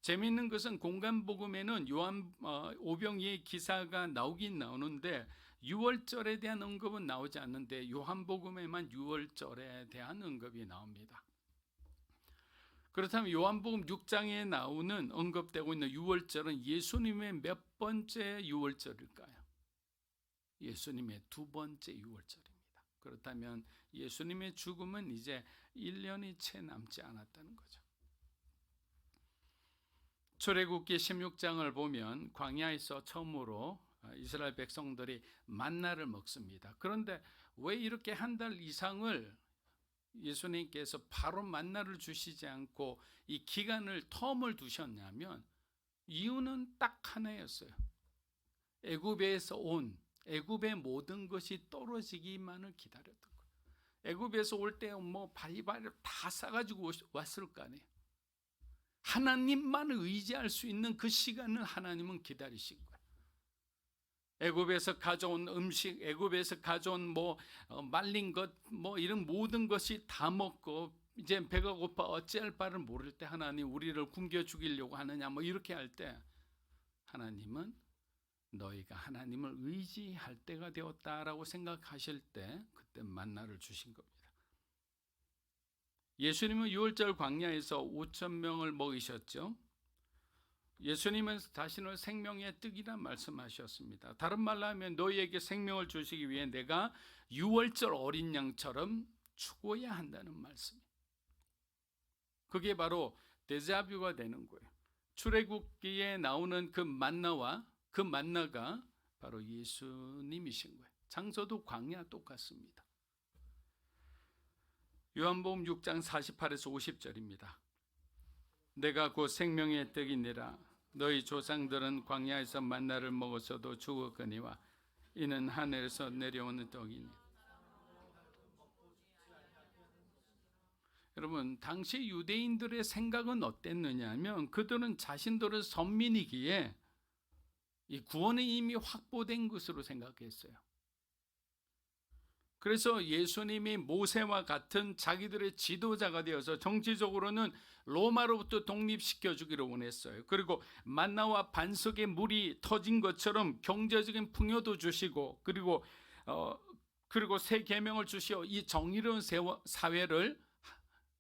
재미있는 것은 공간복음에는 요한 오병이의 기사가 나오긴 나오는데 유월절에 대한 언급은 나오지 않는데 요한복음에만 유월절에 대한 언급이 나옵니다. 그렇다면 요한복음 6장에 나오는 언급되고 있는 유월절은 예수님의 몇 번째 유월절일까요? 예수님의 두 번째 유월절입니다. 그렇다면 예수님의 죽음은 이제 1년이 채 남지 않았다는 거죠. 출애굽기 16장을 보면 광야에서 처음으로 이스라엘 백성들이 만나를 먹습니다. 그런데 왜 이렇게 한 달 이상을 예수님께서 바로 만나를 주시지 않고 이 기간을 텀을 두셨냐면 이유는 딱 하나였어요. 애굽에서 온 애굽의 모든 것이 떨어지기만을 기다렸던 거예요. 애굽에서 올 때 뭐 바리바리 다 싸가지고 왔을 거 아니에요. 하나님만 의지할 수 있는 그 시간을 하나님은 기다리신 거예요. 애굽에서 가져온 음식, 애굽에서 가져온 말린 것, 이런 모든 것이 다 먹고 이제 배가 고파 어찌할 바를 모를 때 하나님 우리를 굶겨 죽이려고 하느냐 이렇게 할 때 하나님은 너희가 하나님을 의지할 때가 되었다라고 생각하실 때 그때 만나를 주신 겁니다. 예수님은 유월절 광야에서 5,000명을 먹이셨죠. 예수님은 자신을 생명의 떡이라 말씀하셨습니다. 다른 말로 하면 너희에게 생명을 주시기 위해 내가 유월절 어린 양처럼 죽어야 한다는 말씀이에요. 그게 바로 데자뷰가 되는 거예요. 출애굽기에 나오는 그 만나가 바로 예수님이신 거예요. 장소도 광야 똑같습니다. 요한복음 6장 48에서 50절입니다. 내가 곧 생명의 떡이니라. 너희 조상들은 광야에서 만나를 먹었어도 죽었거니와 이는 하늘에서 내려오는 떡이니. 여러분, 당시 유대인들의 생각은 어땠느냐 하면 그들은 자신들은 선민이기에 이 구원이 이미 확보된 것으로 생각했어요. 그래서 예수님이 모세와 같은 자기들의 지도자가 되어서 정치적으로는 로마로부터 독립시켜 주기를 원했어요. 그리고 만나와 반석의 물이 터진 것처럼 경제적인 풍요도 주시고 그리고 새 계명을 주시어 이 정의로운 사회를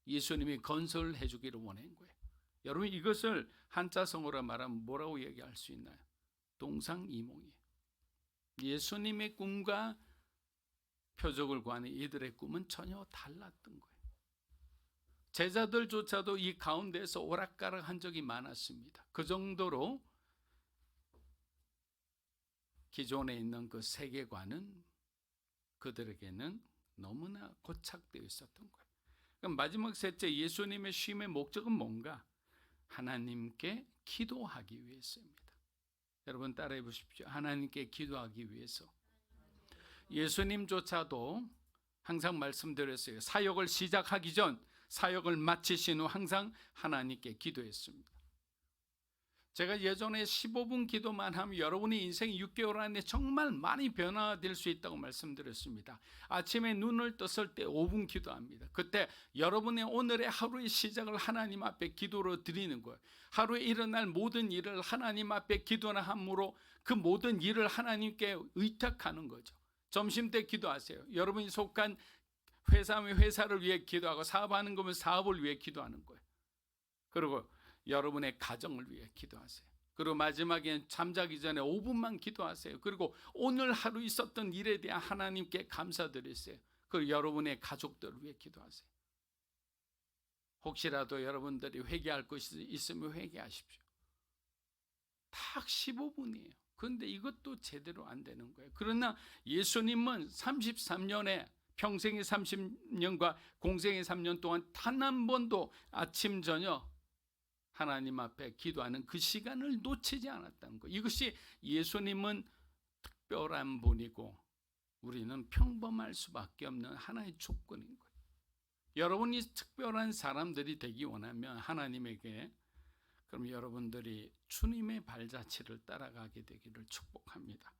예수님이 건설해 주기를 원한 거예요. 여러분 이것을 한자성어로 말하면 뭐라고 얘기할 수 있나요? 동상이몽이에요. 예수님의 꿈과 표적을 구하는 이들의 꿈은 전혀 달랐던 거예요. 제자들조차도 이 가운데서 오락가락한 적이 많았습니다. 그 정도로 기존에 있는 그 세계관은 그들에게는 너무나 고착되어 있었던 거예요. 그럼 마지막 셋째, 예수님의 쉼의 목적은 뭔가? 하나님께 기도하기 위해서입니다. 여러분 따라해 보십시오. 하나님께 기도하기 위해서. 예수님조차도 항상 말씀드렸어요. 사역을 시작하기 전, 사역을 마치신 후 항상 하나님께 기도했습니다. 제가 예전에 15분 기도만 하면 여러분의 인생 6개월 안에 정말 많이 변화될 수 있다고 말씀드렸습니다. 아침에 눈을 떴을 때 5분 기도합니다. 그때 여러분의 오늘의 하루의 시작을 하나님 앞에 기도로 드리는 거예요. 하루에 일어날 모든 일을 하나님 앞에 기도나 함으로 그 모든 일을 하나님께 의탁하는 거죠. 점심때 기도하세요. 여러분이 속한 회사면 회사를 위해 기도하고, 사업하는 거면 사업을 위해 기도하는 거예요. 그리고 여러분의 가정을 위해 기도하세요. 그리고 마지막엔 잠자기 전에 5분만 기도하세요. 그리고 오늘 하루 있었던 일에 대한 하나님께 감사드리세요. 그리고 여러분의 가족들을 위해 기도하세요. 혹시라도 여러분들이 회개할 것이 있으면 회개하십시오. 딱 15분이에요. 그런데 이것도 제대로 안 되는 거예요. 그러나 예수님은 33년에 평생의 30년과 공생의 3년 동안 단 한 번도 아침 저녁 하나님 앞에 기도하는 그 시간을 놓치지 않았다는 거예요. 이것이 예수님은 특별한 분이고 우리는 평범할 수밖에 없는 하나의 조건인 거예요. 여러분이 특별한 사람들이 되기 원하면 하나님에게, 그럼 여러분들이 주님의 발자취를 따라가게 되기를 축복합니다.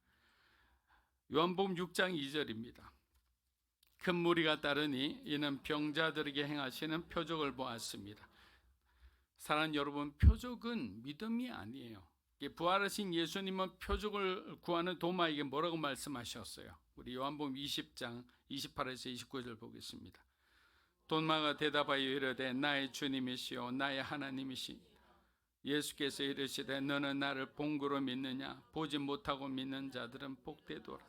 요한복음 6장 2절입니다. 큰 무리가 따르니 이는 병자들에게 행하시는 표적을 보았습니다. 사랑하는 여러분, 표적은 믿음이 아니에요. 부활하신 예수님은 표적을 구하는 도마에게 뭐라고 말씀하셨어요? 우리 요한복음 20장 28에서 29절 보겠습니다. 도마가 대답하여 이르되 나의 주님이시요 나의 하나님이시. 예수께서 이르시되 너는 나를 본고로 믿느냐? 보지 못하고 믿는 자들은 복되도라.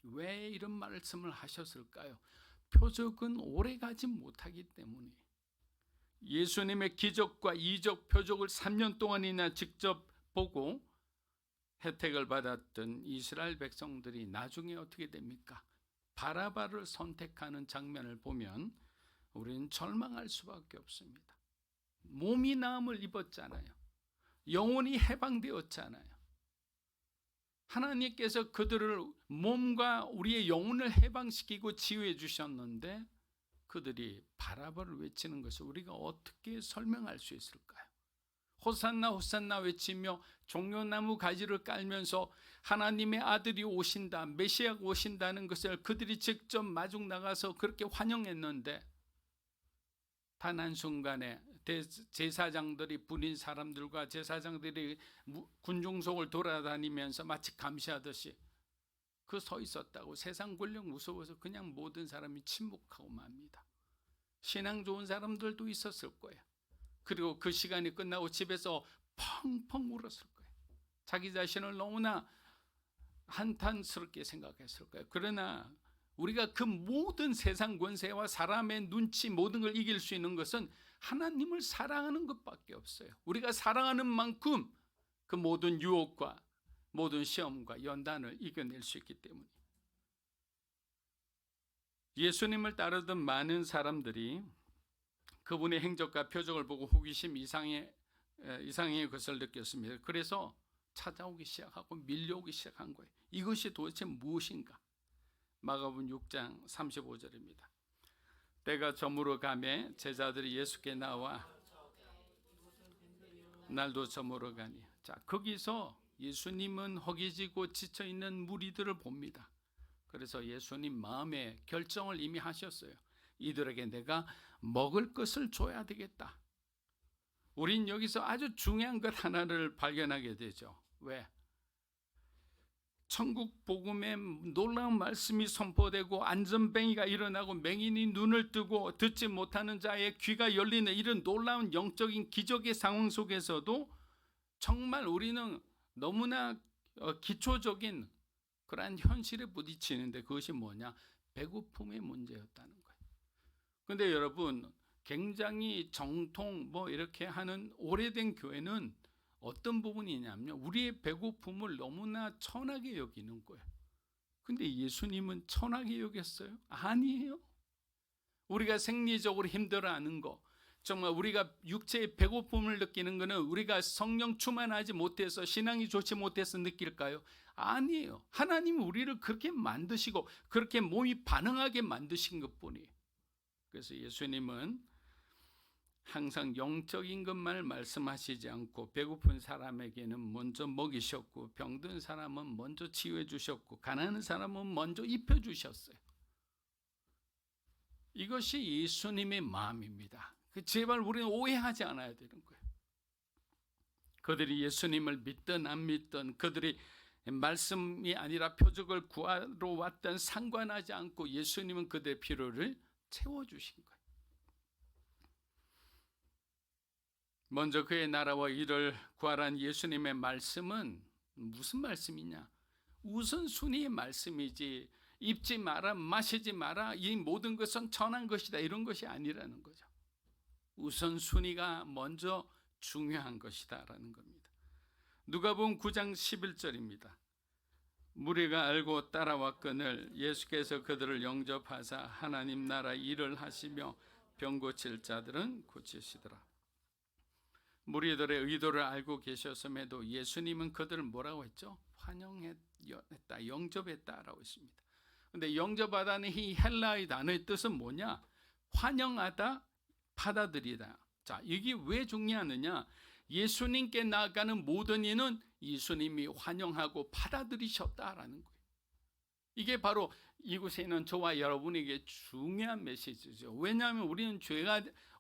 왜 이런 말씀을 하셨을까요? 표적은 오래가지 못하기 때문에. 예수님의 기적과 이적 표적을 3년 동안이나 직접 보고 혜택을 받았던 이스라엘 백성들이 나중에 어떻게 됩니까? 바라바를 선택하는 장면을 보면 우리는 절망할 수밖에 없습니다. 몸이 나음을 입었잖아요. 영혼이 해방되었잖아요. 하나님께서 그들을 몸과 우리의 영혼을 해방시키고 치유해 주셨는데 그들이 바라바를 외치는 것을 우리가 어떻게 설명할 수 있을까요? 호산나 호산나 외치며 종려나무 가지를 깔면서 하나님의 아들이 오신다, 메시아가 오신다는 것을 그들이 직접 마중 나가서 그렇게 환영했는데 단 한순간에 제사장들이 부린 사람들과 제사장들이 군중 속을 돌아다니면서 마치 감시하듯이 그 서 있었다고 세상 권력 무서워서 그냥 모든 사람이 침묵하고 맙니다. 신앙 좋은 사람들도 있었을 거예요. 그리고 그 시간이 끝나고 집에서 펑펑 울었을 거예요. 자기 자신을 너무나 한탄스럽게 생각했을 거예요. 그러나 우리가 그 모든 세상 권세와 사람의 눈치 모든 걸 이길 수 있는 것은 하나님을 사랑하는 것밖에 없어요. 우리가 사랑하는 만큼 그 모든 유혹과 모든 시험과 연단을 이겨낼 수 있기 때문에. 예수님을 따르던 많은 사람들이 그분의 행적과 표적을 보고 호기심 이상의 것을 느꼈습니다. 그래서 찾아오기 시작하고 밀려오기 시작한 거예요. 이것이 도대체 무엇인가? 마가복음 6장 35절입니다. 때가 저물어 가매 제자들이 예수께 나와 날도 저물어 가니. 자, 거기서 예수님은 허기지고 지쳐 있는 무리들을 봅니다. 그래서 예수님 마음에 결정을 이미 하셨어요. 이들에게 내가 먹을 것을 줘야 되겠다. 우린 여기서 아주 중요한 것 하나를 발견하게 되죠. 왜? 천국 복음의 놀라운 말씀이 선포되고 안전뱅이가 일어나고 맹인이 눈을 뜨고 듣지 못하는 자의 귀가 열리는 이런 놀라운 영적인 기적의 상황 속에서도 정말 우리는 너무나 기초적인 그러한 현실에 부딪히는데, 그것이 뭐냐? 배고픔의 문제였다는 거예요. 그런데 여러분, 굉장히 정통 이렇게 하는 오래된 교회는 어떤 부분이냐면요, 우리의 배고픔을 너무나 천하게 여기는 거예요. 근데 예수님은 천하게 여겼어요? 아니에요. 우리가 생리적으로 힘들어하는 거, 정말 우리가 육체의 배고픔을 느끼는 것은 우리가 성령 충만하지 못해서, 신앙이 좋지 못해서 느낄까요? 아니에요. 하나님이 우리를 그렇게 만드시고 그렇게 몸이 반응하게 만드신 것뿐이에요. 그래서 예수님은 항상 영적인 것만 말씀하시지 않고, 배고픈 사람에게는 먼저 먹이셨고, 병든 사람은 먼저 치유해 주셨고, 가난한 사람은 먼저 입혀 주셨어요. 이것이 예수님의 마음입니다. 제발 우리는 오해하지 않아야 되는 거예요. 그들이 예수님을 믿든 안 믿든, 그들이 말씀이 아니라 표적을 구하러 왔던 상관하지 않고 예수님은 그들의 필요를 채워주신 거예요. 먼저 그의 나라와 일을 구하라는 예수님의 말씀은 무슨 말씀이냐? 우선순위의 말씀이지, 입지 마라, 마시지 마라, 이 모든 것은 천한 것이다, 이런 것이 아니라는 거죠. 우선순위가 먼저 중요한 것이다 라는 겁니다. 누가복음 9장 11절입니다. 무리가 알고 따라왔거늘 예수께서 그들을 영접하사 하나님 나라 일을 하시며 병 고칠 자들은 고치시더라. 무리들의 의도를 알고 계셨음에도 예수님은 그들을 뭐라고 했죠? 환영했다, 영접했다라고 했습니다. 그런데 영접하다는 이 헬라의 단어의 뜻은 뭐냐? 환영하다, 받아들이다. 자, 이게 왜 중요하느냐? 예수님께 나아가는 모든 이는 예수님이 환영하고 받아들이셨다라는 거예요. 이게 바로 이곳에 있는 저와 여러분에게 중요한 메시지죠. 왜냐하면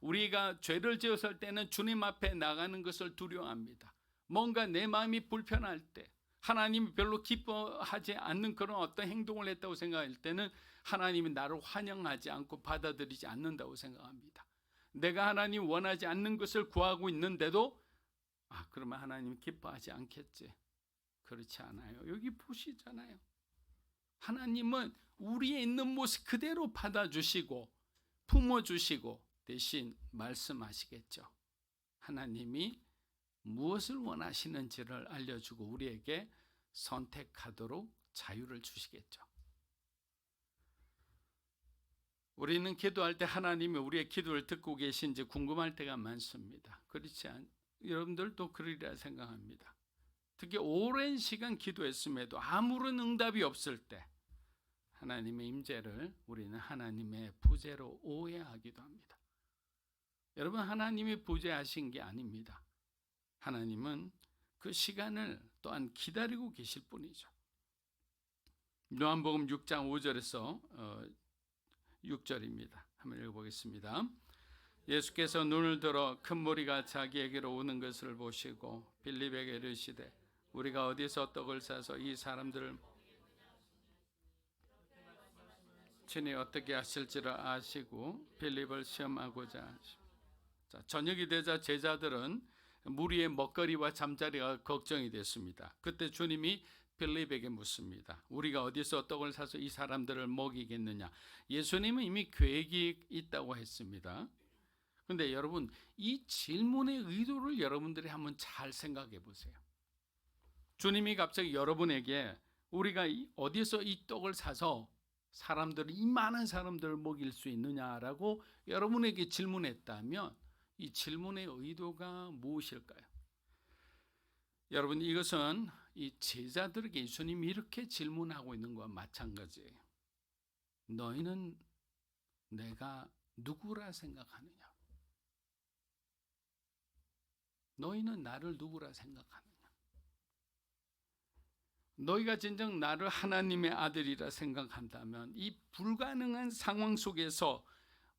우리가 죄를 지었을 때는 주님 앞에 나가는 것을 두려워합니다. 뭔가 내 마음이 불편할 때, 하나님이 별로 기뻐하지 않는 그런 어떤 행동을 했다고 생각할 때는 하나님이 나를 환영하지 않고 받아들이지 않는다고 생각합니다. 내가 하나님 원하지 않는 것을 구하고 있는데도 그러면 하나님 기뻐하지 않겠지. 그렇지 않아요. 여기 보시잖아요. 하나님은 우리의 있는 모습 그대로 받아주시고 품어주시고 대신 말씀하시겠죠. 하나님이 무엇을 원하시는지를 알려주고 우리에게 선택하도록 자유를 주시겠죠. 우리는 기도할 때 하나님이 우리의 기도를 듣고 계신지 궁금할 때가 많습니다. 그렇지 여러분들도 그러리라 생각합니다. 특히 오랜 시간 기도했음에도 아무런 응답이 없을 때 하나님의 임재를 우리는 하나님의 부재로 오해하기도 합니다. 여러분, 하나님이 부재하신 게 아닙니다. 하나님은 그 시간을 또한 기다리고 계실 뿐이죠. 요한복음 6장 5절에서 6절입니다. 한번 읽어보겠습니다. 예수께서 눈을 들어 큰 무리가 자기에게로 오는 것을 보시고 빌립에게 이르시되 우리가 어디서 떡을 사서 이 사람들을 친히 어떻게 하실지를 아시고 빌립을 시험하고자 하십니다. 저녁이 되자 제자들은 무리의 먹거리와 잠자리가 걱정이 됐습니다. 그때 주님이 빌립에게 묻습니다. 우리가 어디서 떡을 사서 이 사람들을 먹이겠느냐? 예수님은 이미 계획이 있다고 했습니다. 그런데 여러분, 이 질문의 의도를 여러분들이 한번 잘 생각해 보세요. 주님이 갑자기 여러분에게 우리가 어디서 이 떡을 사서 이 많은 사람들을 먹일 수 있느냐라고 여러분에게 질문했다면 이 질문의 의도가 무엇일까요? 여러분, 이것은 이 제자들에게 예수님이 이렇게 질문하고 있는 것과 마찬가지예요. 너희는 내가 누구라 생각하느냐? 너희는 나를 누구라 생각하느냐? 너희가 진정 나를 하나님의 아들이라 생각한다면 이 불가능한 상황 속에서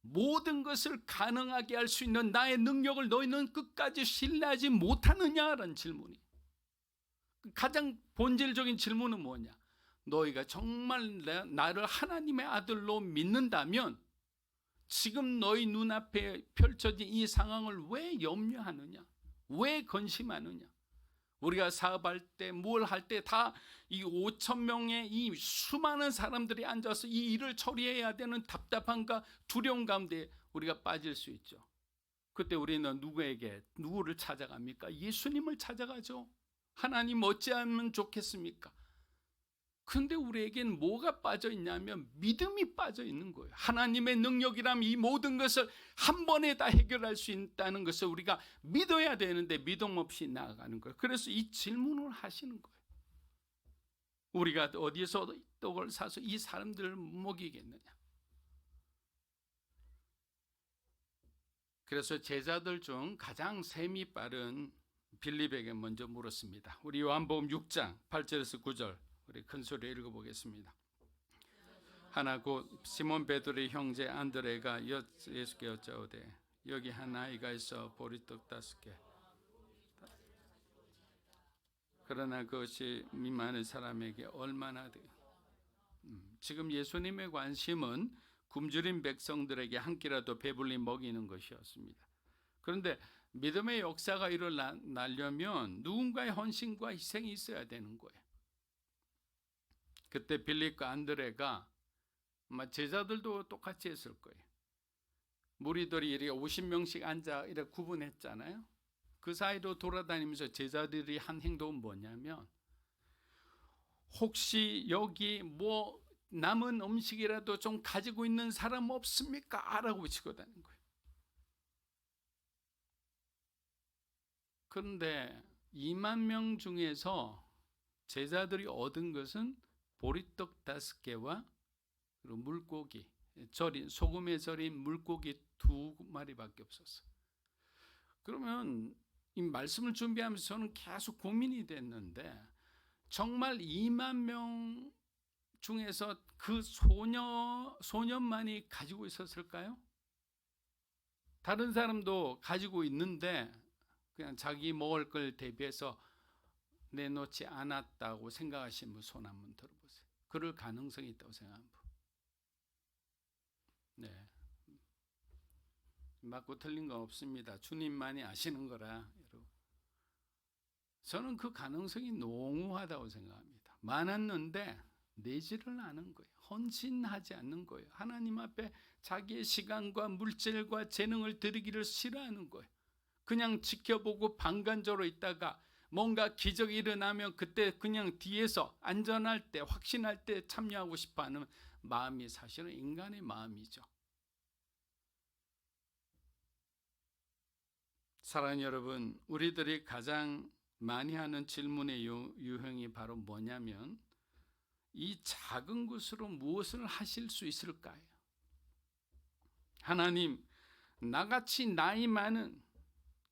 모든 것을 가능하게 할 수 있는 나의 능력을 너희는 끝까지 신뢰하지 못하느냐라는 질문이, 가장 본질적인 질문은 뭐냐? 너희가 정말 나를 하나님의 아들로 믿는다면 지금 너희 눈앞에 펼쳐진 이 상황을 왜 염려하느냐? 왜 근심하느냐? 우리가 사업할 때, 뭘 할 때 다 이 5천 명의 이 수많은 사람들이 앉아서 이 일을 처리해야 되는 답답함과 두려움 가운데 우리가 빠질 수 있죠. 그때 우리는 누구를 찾아갑니까? 예수님을 찾아가죠. 하나님 어찌하면 좋겠습니까? 근데 우리에겐 뭐가 빠져 있냐면 믿음이 빠져 있는 거예요. 하나님의 능력이라면 이 모든 것을 한 번에 다 해결할 수 있다는 것을 우리가 믿어야 되는데 믿음 없이 나아가는 거예요. 그래서 이 질문을 하시는 거예요. 우리가 어디서 떡을 사서 이 사람들을 먹이겠느냐? 그래서 제자들 중 가장 셈이 빠른 빌립에게 먼저 물었습니다. 우리 요한복음 6장 8절에서 9절 우리 큰 소리로 읽어보겠습니다. 하나 곧 시몬 베드로의 형제 안드레가 예수께 여짜오되 여기 한 아이가 있어 보리떡 5개 그러나 그것이 많은 사람에게 얼마나 돼? 지금 예수님의 관심은 굶주린 백성들에게 한 끼라도 배불리 먹이는 것이었습니다. 그런데 믿음의 역사가 일어나려면 누군가의 헌신과 희생이 있어야 되는 거예요. 그때 빌립과 안드레가 아마 제자들도 똑같이 했을 거예요. 무리들이 이렇게 50명씩 앉아 이렇게 구분했잖아요. 그 사이로 돌아다니면서 제자들이 한 행동은 뭐냐면 혹시 여기 뭐 남은 음식이라도 좀 가지고 있는 사람 없습니까? 라고 외치고 다니는 거예요. 그런데 2만 명 중에서 제자들이 얻은 것은 보리떡 5개와 그리고 물고기, 소금에 절인 물고기 2마리밖에 없었어요. 그러면 이 말씀을 준비하면서 저는 계속 고민이 됐는데 정말 2만 명 중에서 그 소년만이 가지고 있었을까요? 다른 사람도 가지고 있는데 그냥 자기 먹을 걸 대비해서 내놓지 않았다고 생각하시는 분 손 한번 들어보세요. 그럴 가능성이 있다고 생각하는 분. 네. 맞고 틀린 건 없습니다. 주님만이 아시는 거라. 여러분. 저는 그 가능성이 농후하다고 생각합니다. 많았는데 내지를 않은 거예요. 헌신하지 않는 거예요. 하나님 앞에 자기의 시간과 물질과 재능을 드리기를 싫어하는 거예요. 그냥 지켜보고 방관적으로 있다가 뭔가 기적이 일어나면 그때 그냥 뒤에서 안전할 때 확신할 때 참여하고 싶어하는 마음이 사실은 인간의 마음이죠. 사랑하는 여러분, 우리들이 가장 많이 하는 질문의 유형이 바로 뭐냐면 이 작은 것으로 무엇을 하실 수 있을까요? 하나님, 나같이 나이 많은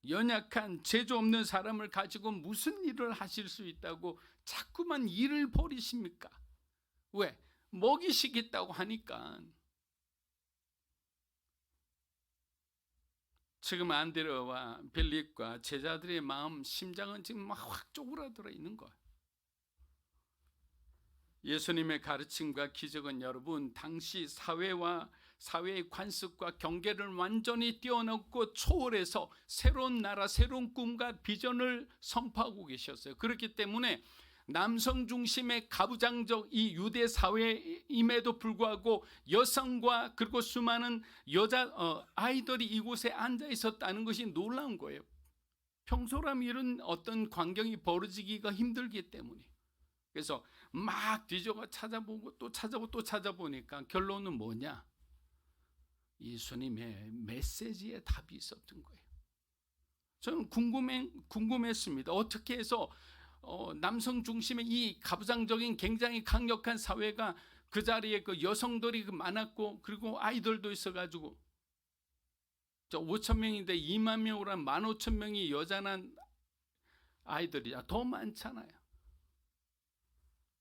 연약한 재주 없는 사람을 가지고 무슨 일을 하실 수 있다고 자꾸만 일을 벌이십니까? 왜? 먹이시겠다고 하니까. 지금 안드레와 빌립과 제자들의 마음, 심장은 지금 막 확 쪼그라들어 있는 거예요. 예수님의 가르침과 기적은 여러분 당시 사회의 관습과 경계를 완전히 뛰어넘고 초월해서 새로운 나라, 새로운 꿈과 비전을 선포하고 계셨어요. 그렇기 때문에 남성 중심의 가부장적 이 유대 사회임에도 불구하고 여성과 그리고 수많은 아이들이 이곳에 앉아 있었다는 것이 놀라운 거예요. 평소라면 이런 어떤 광경이 벌어지기가 힘들기 때문에. 그래서 막 뒤져가 찾아보고 또 찾아보고 또 찾아보니까 결론은 뭐냐? 예수님의 메시지에 답이 있었던 거예요. 저는 궁금했습니다. 어떻게 해서 남성 중심의 이 가부장적인 굉장히 강력한 사회가 그 자리에 그 여성들이 많았고 그리고 아이들도 있어가지고 5천 명인데 2만 명으로 한 15,000명이 여자난 아이들이 더 많잖아요.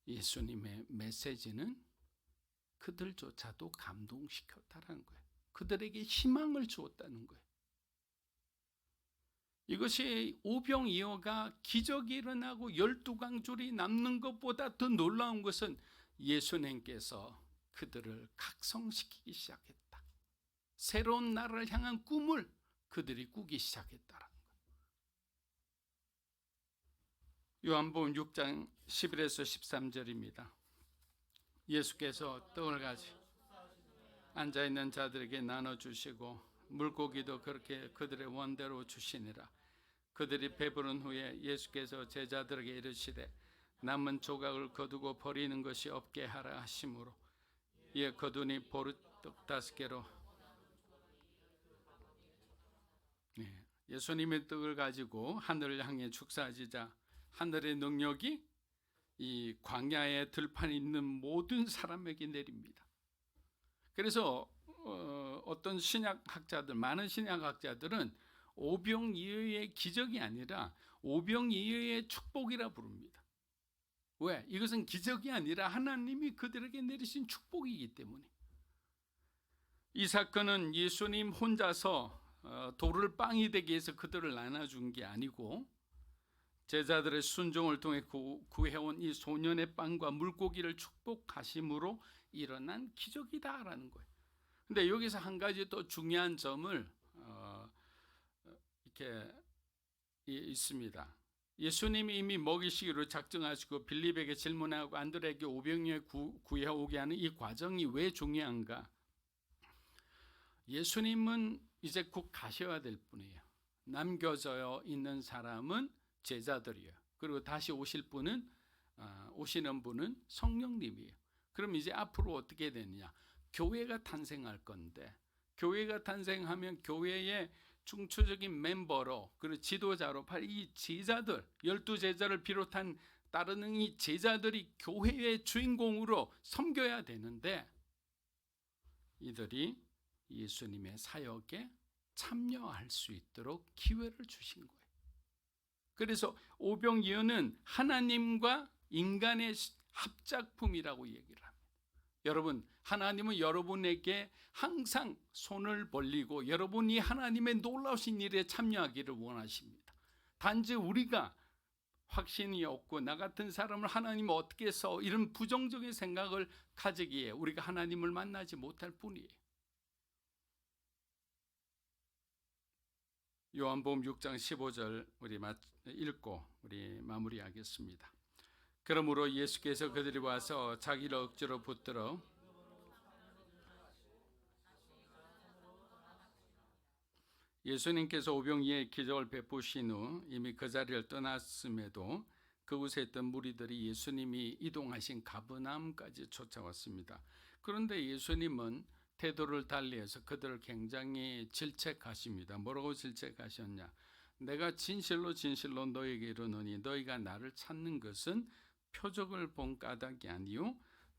예수님의 메시지는 그들조차도 감동시켰다는 거예요. 그들에게 희망을 주었다는 거예요. 이것이 오병이어가 기적이 일어나고 12광줄이 남는 것보다 더 놀라운 것은 예수님께서 그들을 각성시키기 시작했다. 새로운 나라를 향한 꿈을 그들이 꾸기 시작했다라는 거예요. 요한복음 6장 11에서 13절입니다. 예수께서 떡을 가지고 앉아있는 자들에게 나눠주시고 물고기도 그렇게 그들의 원대로 주시니라. 그들이 배부른 후에 예수께서 제자들에게 이르시되 남은 조각을 거두고 버리는 것이 없게 하라 하심으로 이에 거두니 보리떡 5개로 예수님의 떡을 가지고 하늘을 향해 축사하시자 하늘의 능력이 이 광야에 들판에 있는 모든 사람에게 내립니다. 그래서 어떤 신약학자들, 많은 신약학자들은 오병이어의 기적이 아니라 오병이어의 축복이라 부릅니다. 왜? 이것은 기적이 아니라 하나님이 그들에게 내리신 축복이기 때문에. 이 사건은 예수님 혼자서 돌을 빵이 되기 위해서 그들을 나눠준 게 아니고 제자들의 순종을 통해 구해온 이 소년의 빵과 물고기를 축복하심으로 일어난 기적이다라는 거예요. 근데 여기서 한 가지 또 중요한 점을 이렇게 있습니다. 예수님이 이미 먹이시기로 작정하시고 빌립에게 질문하고 안드레에게 오병이어 구해오게 하는 이 과정이 왜 중요한가? 예수님은 이제 곧 가셔야 될 분이에요. 남겨져 있는 사람은 제자들이에요. 그리고 다시 오시는 분은 성령님이에요. 그럼 이제 앞으로 어떻게 되느냐? 교회가 탄생할 건데, 교회가 탄생하면 교회의 중추적인 멤버로 그리고 지도자로 이 제자들, 12제자를 비롯한 따르는 이 제자들이 교회의 주인공으로 섬겨야 되는데 이들이 예수님의 사역에 참여할 수 있도록 기회를 주신 거예요. 그래서 오병이어는 하나님과 인간의 합작품이라고 얘기를 합니다. 여러분, 하나님은 여러분에게 항상 손을 벌리고 여러분이 하나님의 놀라우신 일에 참여하기를 원하십니다. 단지 우리가 확신이 없고 나 같은 사람을 하나님 어떻게 써 이런 부정적인 생각을 가지기에 우리가 하나님을 만나지 못할 뿐이에요. 요한복음 6장 15절 우리 읽고 우리 마무리하겠습니다. 그러므로 예수께서 그들이 와서 자기를 억지로 붙들어 예수님께서 오병이어의 기적을 베푸신 후 이미 그 자리를 떠났음에도 그곳에 있던 무리들이 예수님이 이동하신 가버나움까지 쫓아왔습니다. 그런데 예수님은 태도를 달리해서 그들을 굉장히 질책하십니다. 뭐라고 질책하셨냐? 내가 진실로 진실로 너에게 이르노니 너희가 나를 찾는 것은 표적을 본 까닭이 아니요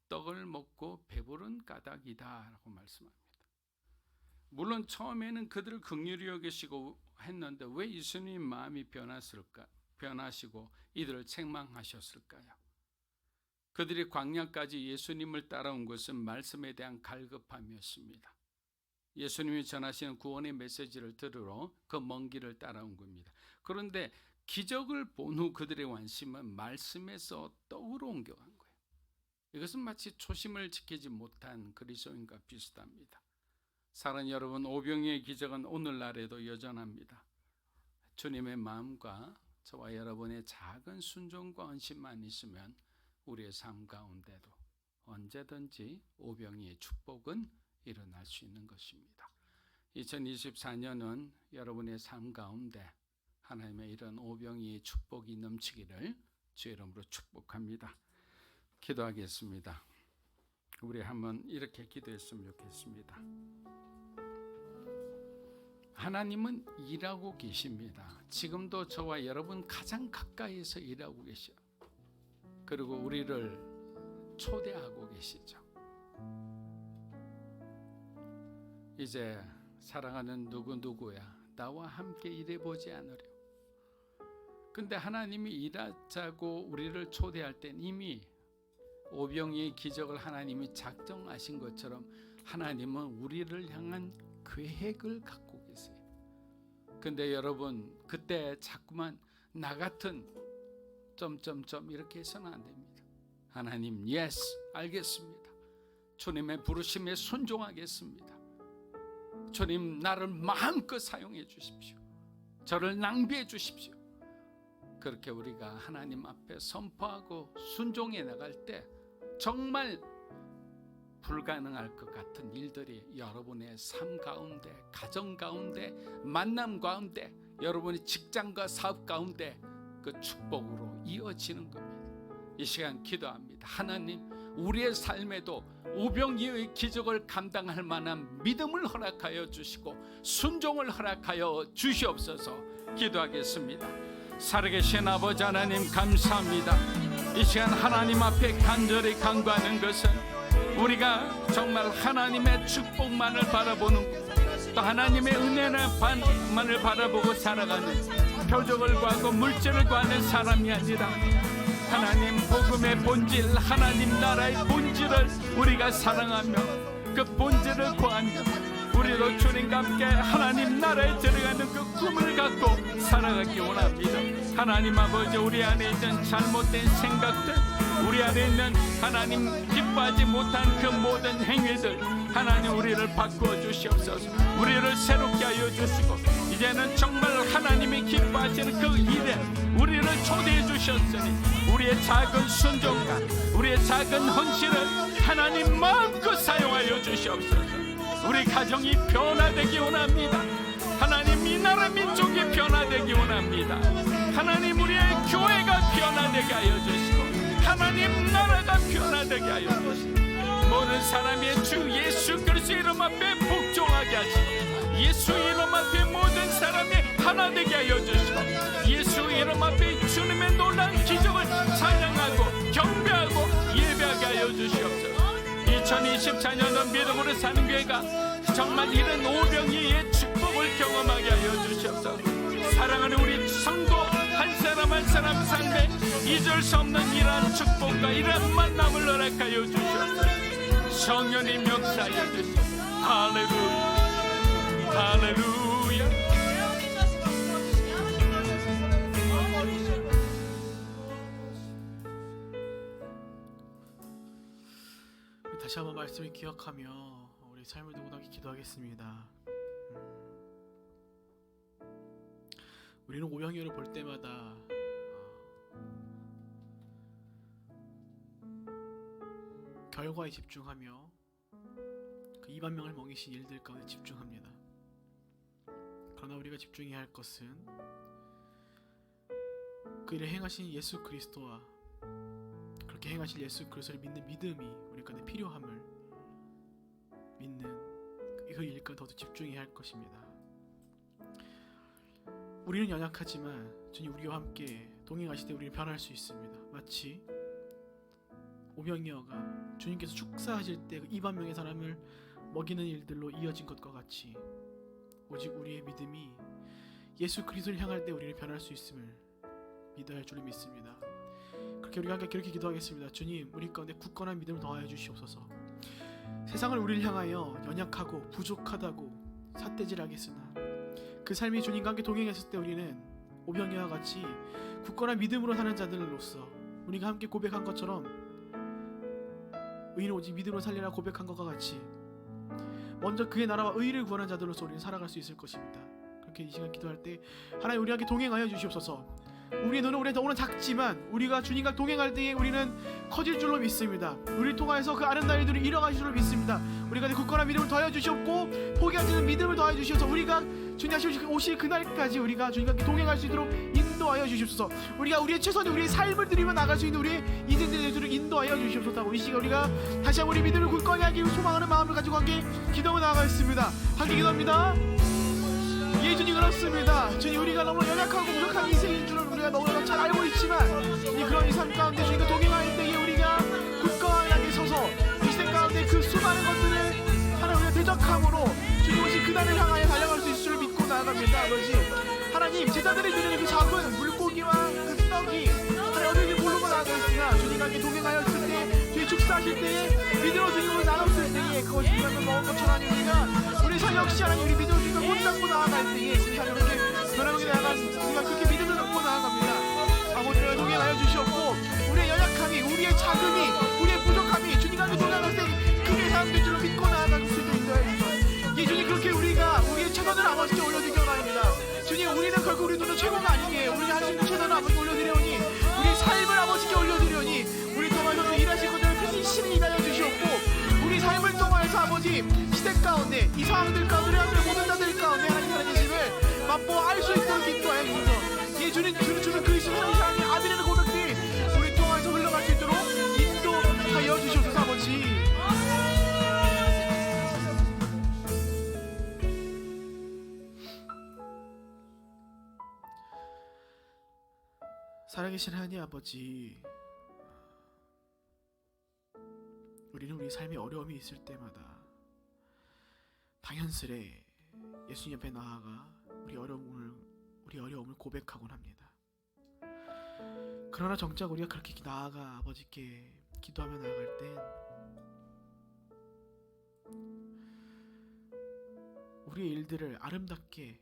떡을 먹고 배부른 까닭이다 라고 말씀합니다. 물론 처음에는 그들을 긍휼히 여기시고 했는데 왜 예수님 마음이 변하시고 이들을 책망하셨을까요? 그들이 광야까지 예수님을 따라온 것은 말씀에 대한 갈급함이었습니다. 예수님이 전하시는 구원의 메시지를 들으러 그 먼 길을 따라온 겁니다. 그런데 기적을 본 후 그들의 관심은 말씀에서 떡으로 옮겨간 거예요. 이것은 마치 초심을 지키지 못한 그리스도인과 비슷합니다. 사랑하는 여러분, 오병이어의 기적은 오늘날에도 여전합니다. 주님의 마음과 저와 여러분의 작은 순종과 헌신만 있으면 우리의 삶 가운데도 언제든지 오병이어의 축복은 일어날 수 있는 것입니다. 2024년은 여러분의 삶 가운데 하나님의 이런 오병이어의 축복이 넘치기를 주의 이름으로 축복합니다. 기도하겠습니다. 우리 한번 이렇게 기도했으면 좋겠습니다. 하나님은 일하고 계십니다. 지금도 저와 여러분 가장 가까이에서 일하고 계셔. 그리고 우리를 초대하고 계시죠. 이제 사랑하는 누구야 나와 함께 일해보지 않으려. 근데 하나님이 일하자고 우리를 초대할 땐 이미 오병이어의 기적을 하나님이 작정하신 것처럼 하나님은 우리를 향한 계획을 갖고 계세요. 근데 여러분 그때 자꾸만 나 같은 점점점 이렇게 해서는 안 됩니다. 하나님, 예스, 알겠습니다. 주님의 부르심에 순종하겠습니다. 주님, 나를 마음껏 사용해 주십시오. 저를 낭비해 주십시오. 그렇게 우리가 하나님 앞에 선포하고 순종해 나갈 때 정말 불가능할 것 같은 일들이 여러분의 삶 가운데, 가정 가운데, 만남 가운데, 여러분의 직장과 사업 가운데 그 축복으로 이어지는 겁니다. 이 시간 기도합니다. 하나님, 우리의 삶에도 오병이의 기적을 감당할 만한 믿음을 허락하여 주시고 순종을 허락하여 주시옵소서. 기도하겠습니다. 살아계신 아버지 하나님, 감사합니다. 이 시간 하나님 앞에 간절히 간구하는 것은 우리가 정말 하나님의 축복만을 바라보는, 또 하나님의 은혜만을 바라보고 살아가는, 표적을 구하고 물질을 구하는 사람이 아니라 하나님 복음의 본질, 하나님 나라의 본질을 우리가 사랑하며 그 본질을 구하며 우리도 주님과 함께 하나님 나라에 들어가는 그 꿈을 갖고 살아가기 원합니다. 하나님 아버지, 우리 안에 있는 잘못된 생각들, 우리 안에 있는 하나님 기뻐하지 못한 그 모든 행위들, 하나님 우리를 바꾸어 주시옵소서. 우리를 새롭게 하여 주시고 이제는 정말 하나님이 기뻐하시는 그 일에 우리를 초대해 주셨으니 우리의 작은 순종과 우리의 작은 헌신을 하나님 마음껏 사용하여 주시옵소서. 우리 가정이 변화되기 원합니다. 하나님, 이 나라 민족이 변화되기 원합니다. 하나님, 우리의 교회가 변화되게 하여 주시고 하나님 나라가 변화되게 하여 주시고 모든 사람의 주 예수 그리스도의 이름 앞에 복종하게 하시고 예수 이름 앞에 모든 사람이 하나 되게 하여 주시고 예수 이름 앞에 주님의 놀라운 기적을 찬양하고 경배하고 예배하게 하여 주시옵소서. 2024년은 믿음으로 사는 교회가 정말 이런 오병이의 축복을 경험하게 하여 주시옵소서. 사랑하는 우리 성도 한 사람 한 사람 삶에 잊을 수 없는 이러한 축복과 이러한 만남을 허락하여 주시옵소서. 성령님 역사하여 주시옵소서. 할렐루야, 할렐루야. 다시 한번 말씀을 기억하며 우리 삶을 두고 나기 기도하겠습니다. 우리는 오병이어를 볼 때마다 결과에 집중하며 그 2만 명을 먹이신 일들 가운데 집중합니다. 그러나 우리가 집중해야 할 것은 그 일을 행하신 예수 그리스도와 그렇게 행하실 예수 그리스도를 믿는 믿음이 우리 가운데 필요함을 믿는 그 일과 더더 집중해야 할 것입니다. 우리는 연약하지만 주님 우리와 함께 동행하실 때 우리는 변할 수 있습니다. 마치 오병이어가 주님께서 축사하실 때 2만 명의 사람을 먹이는 일들로 이어진 것과 같이 오직 우리의 믿음이 예수 그리스도를 향할 때 우리를 변할 수 있음을 믿어야 할 줄을 믿습니다. 그렇게 우리가 함께 그렇게 기도하겠습니다. 주님, 우리 가운데 굳건한 믿음을 더하여 주시옵소서. 세상을 우리를 향하여 연약하고 부족하다고 삿대질하겠으나 그 삶이 주님과 함께 동행했을 때 우리는 오병이어와 같이 굳건한 믿음으로 사는 자들로서 우리가 함께 고백한 것처럼 의인은 오직 믿음으로 살리라 고백한 것과 같이 먼저 그의 나라와 의를 구하는 자들로서 우리는 살아갈 수 있을 것입니다. 그렇게 이 시간 기도할 때 하나님 우리와 함께 동행하여 주시옵소서. 우리의 눈은 오늘 작지만 우리가 주님과 동행할 때에 우리는 커질 줄로 믿습니다. 우리를 통하여서 그 아름다운 일들을 이뤄가실 줄로 믿습니다. 우리가 굳건한 믿음을 더하여 주시옵고 포기하지 않는 믿음을 더하여 주시옵소서. 우리가 주님 오실 그날까지 우리가 주님과 함께 동행할 수 있도록 인도하여 주시옵소서. 우리가 우리의 최선의 우리의 삶을 드리며 나갈 수 있는 우리의 인생들을 인도하여 주시옵소서. 이 시간 우리가 다시 한번 우리 믿음을 굳건히 하기 위해 소망하는 마음을 가지고 함께 기도하며 나아가겠습니다. 함께 기도합니다. 예, 주님 그렇습니다. 주님 우리가 너무 연약하고 부족한 인생인 줄은 우리가 너무나 잘 알고 있지만 그런 이 삶 가운데 주님과 동행할 때에 우리가 굳건하게 서서 이 시대 가운데 그 수많은 것들을 하나님 우리가 대적함으로 주님 오신 그날을 향하여 달려갈 수 있을 줄 믿고 나아갑니다. 아버지 하나님 제자들이 드리는 그 작은 물고기와 그 떡이 하나님 어디를 모르고 나아가있으나 주님과 함께 동행하였을 때 주님 축사하실 때에 믿음으로 주님으로 나눴을 때에 그것이 주님을 먹은 것처럼 하나님 우리 삶 역시 하나님 우리 믿음을 주님과 붙잡고 나아갈 때에 우리 삶을 그렇게 변화하게 나아가 우리가 그렇게 믿음을 갖고 나아갑니다. 아버지가 동행하여 주시옵고 우리의 연약함이, 우리의 작음이, 우리의 부족함이 주님과 동행할 때 크게 사용될 줄로 믿고 나아갈 수 있도록 인도해 주소서. 예, 주님, 그렇게 우리가 우리의 최선을 아버지께 올려드리기 원합니다. 주님, 우리는 결국 우리 눈은 최고가 아니기에 우리가 할 수 있는 최선을 아버지께 올려드리오니, 우리의 삶을 아버지께 올려드리오니, 우리 통하여서 일하실 것들을 편히 인하여 주시옵고, 우리 삶을 통하여서 아버지 시대 가운데 이 상황들 가운데 모든 자들 가운데 하나님 살아계심을 맛보아 알 수 있도록 인도하여 주소서. 예, 주님 그리스도 하나님 아들이라는 고백들이 우리 통하여서 흘러갈 수 있도록 인도하여 주시옵소서. 아버지, 살아계신 하나님 아버지, 우리는 우리 삶에 어려움이 있을 때마다 당연스레 예수님 옆에 나아가 우리 어려움을 고백하곤 합니다. 그러나 정작 우리가 그렇게 나아가 아버지께 기도하며 나아갈 땐 우리의 일들을 아름답게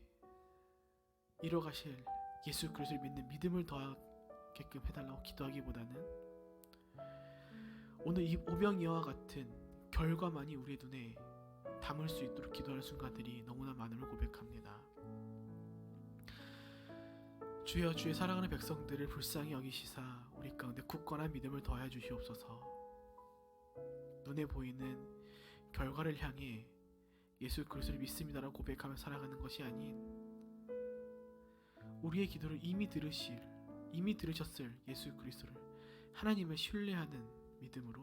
이뤄가실 예수 그리스도를 믿는 믿음을 더하게끔 해달라고 기도하기보다는 오늘 이 오병이어와 같은 결과만이 우리의 눈에 담을 수 있도록 기도하는 순간들이 너무나 많음을 고백합니다. 주여, 주의 사랑하는 백성들을 불쌍히 여기시사 우리 가운데 굳건한 믿음을 더하여 주시옵소서. 눈에 보이는 결과를 향해 예수 그리스도를 믿습니다라고 고백하며 살아가는 것이 아닌 우리의 기도를 이미 들으셨을 예수 그리스도를 하나님을 신뢰하는 믿음으로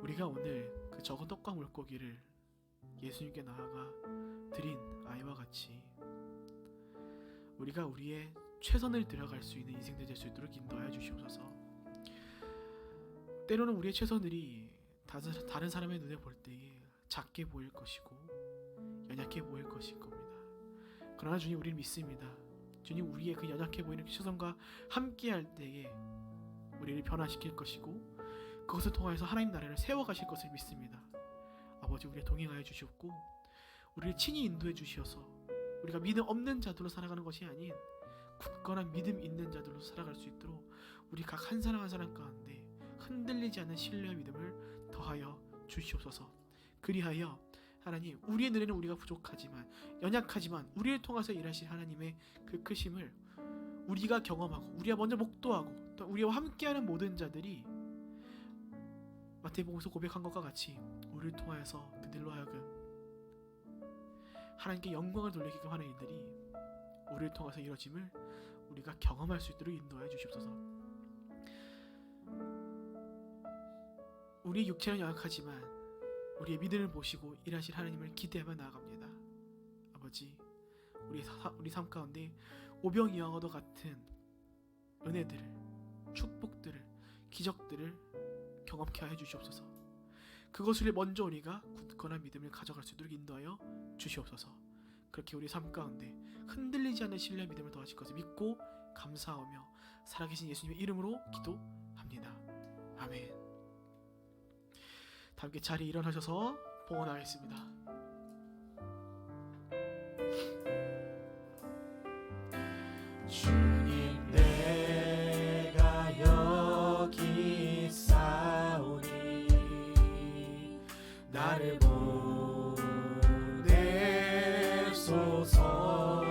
우리가 오늘 그 적은 떡과 물고기를 예수님께 나아가 드린 아이와 같이 우리가 우리의 최선을 들여갈 수 있는 인생들 될 수 있도록 인도하여 주시옵소서. 때로는 우리의 최선들이 다른 사람의 눈에 볼 때에 작게 보일 것이고 연약해 보일 것일 겁니다. 그러나 주님, 우리는 믿습니다. 주님, 우리의 그 연약해 보이는 최선과 함께 할 때에 우리를 변화시킬 것이고 그것을 통하여서 하나님 나라를 세워가실 것을 믿습니다. 아버지, 우리에 동행하여 주시옵고 우리를 친히 인도해 주시어서 우리가 믿음 없는 자들로 살아가는 것이 아닌 굳건한 믿음 있는 자들로 살아갈 수 있도록 우리 각 한 사람 한 사람 가운데 흔들리지 않는 신뢰와 믿음을 더하여 주시옵소서. 그리하여 하나님, 우리의 눈에는 우리가 부족하지만 연약하지만 우리를 통해서 일하실 하나님의 그 크심을 우리가 경험하고 우리가 먼저 목도하고 또 우리와 함께하는 모든 자들이 마태복음에서 고백한 것과 같이 우리를 통하여서 그들로 하여금 하나님께 영광을 돌리게끔 하는 일들이 우리를 통해서 이루어짐을 우리가 경험할 수 있도록 인도하여 주시옵소서. 우리의 육체는 연약하지만 우리의 믿음을 보시고 일하실 하나님을 기대하며 나아갑니다. 아버지, 우리 삶 가운데 오병이어와도 같은 은혜들을, 축복들을, 기적들을 경험케 하여 주시옵소서. 그것을 먼저 우리가 굳건한 믿음을 가져갈 수 있도록 인도하여 주시옵소서. 그렇게 우리 삶 가운데 흔들리지 않는 신뢰 믿음을 더하실 것을 믿고 감사하며 살아계신 예수님의 이름으로 기도합니다. 아멘. 다 함께 자리에 일어나셔서 봉헌하겠습니다. 주님, 내가 여기 있사오니 나를 보내소서.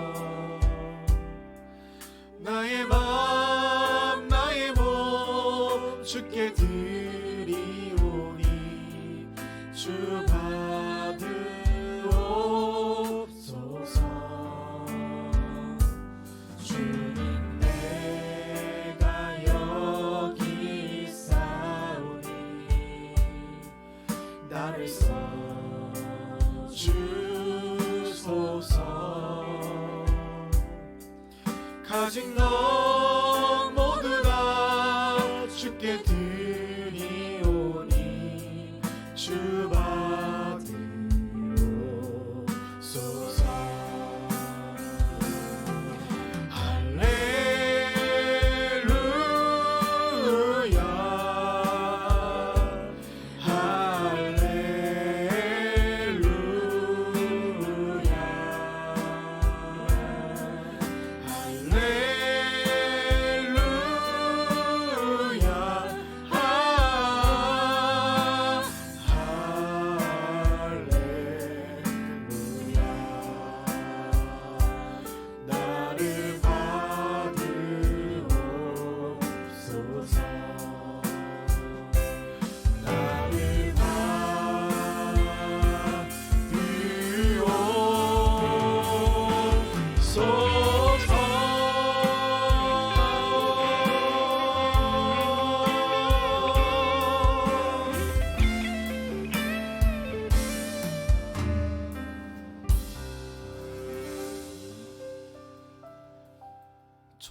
나의 맘 나의 몸 주께 드리오니 주 받으옵소서. 주님, 내가 여기 있사오니 나를 써주소서. 가진 것 모두 다 주께 드리오니 주 받으옵소서. 할렐루야 할렐루야 할렐루야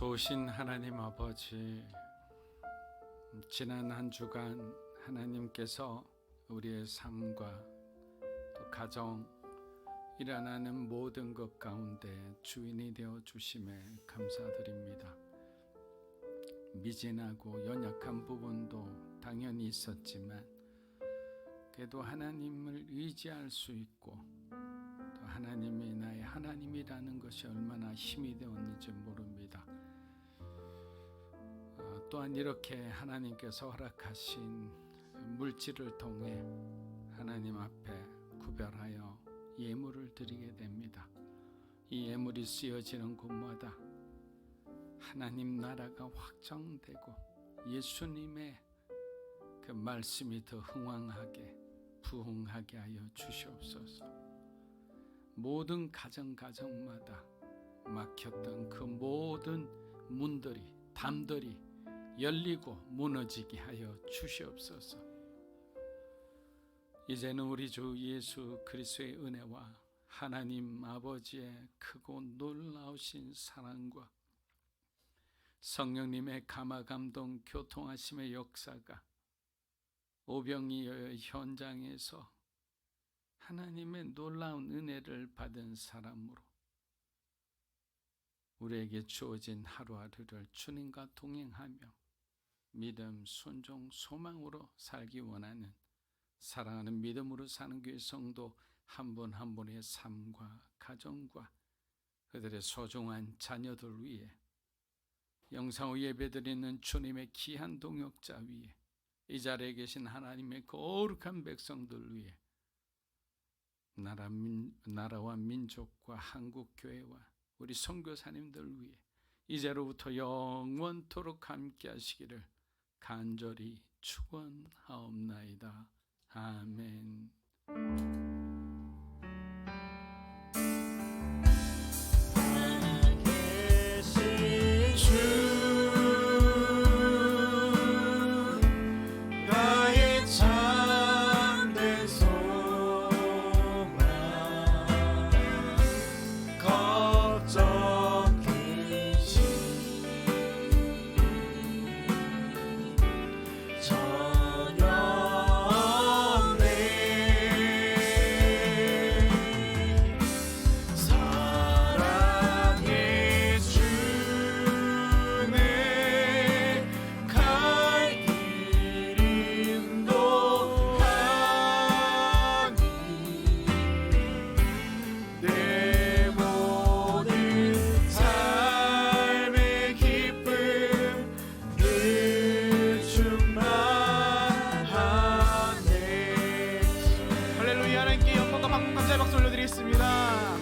좋으신 하나님 아버지, 지난 한 주간 하나님께서 우리의 삶과 또 가정, 일어나는 모든 것 가운데 주인이 되어 주심에 감사드립니다. 미진하고 연약한 부분도 당연히 있었지만 그래도 하나님을 의지할 수 있고 또 하나님이 나의 하나님이라는 것이 얼마나 힘이 되었는지 모릅니다. 또한 이렇게 하나님께서 허락하신 물질을 통해 하나님 앞에 구별하여 예물을 드리게 됩니다. 이 예물이 쓰여지는 곳마다 하나님 나라가 확정되고 예수님의 그 말씀이 더 흥왕하게 부흥하게 하여 주시옵소서. 모든 가정마다 막혔던 그 모든 문들이 담들이 열리고 무너지게 하여 주시옵소서. 이제는 우리 주 예수 그리스도의 은혜와 하나님 아버지의 크고 놀라우신 사랑과 성령님의 감화감동 교통하심의 역사가 오병이어 현장에서 하나님의 놀라운 은혜를 받은 사람으로 우리에게 주어진 하루하루를 주님과 동행하며 믿음, 순종, 소망으로 살기 원하는 사랑하는 믿음으로 사는 교회 성도 한 분 한 분의 삶과 가정과 그들의 소중한 자녀들 위해 영상으로 예배드리는 주님의 귀한 동역자 위에 이 자리에 계신 하나님의 거룩한 백성들 위해 나라와 민족과 한국교회와 우리 선교사님들 위해 이제로부터 영원토록 함께 하시기를 간절히 축원하옵나이다. 아멘. 계신 주 나의 참된 소망 걱정 근심 전혀 없네. 사랑의 주네 갈 길 인도하니 내 모든 삶의 기쁨 늘 충만하네. 할렐루야. 하나님께 영광과 감사의 박수 올려드리겠습니다.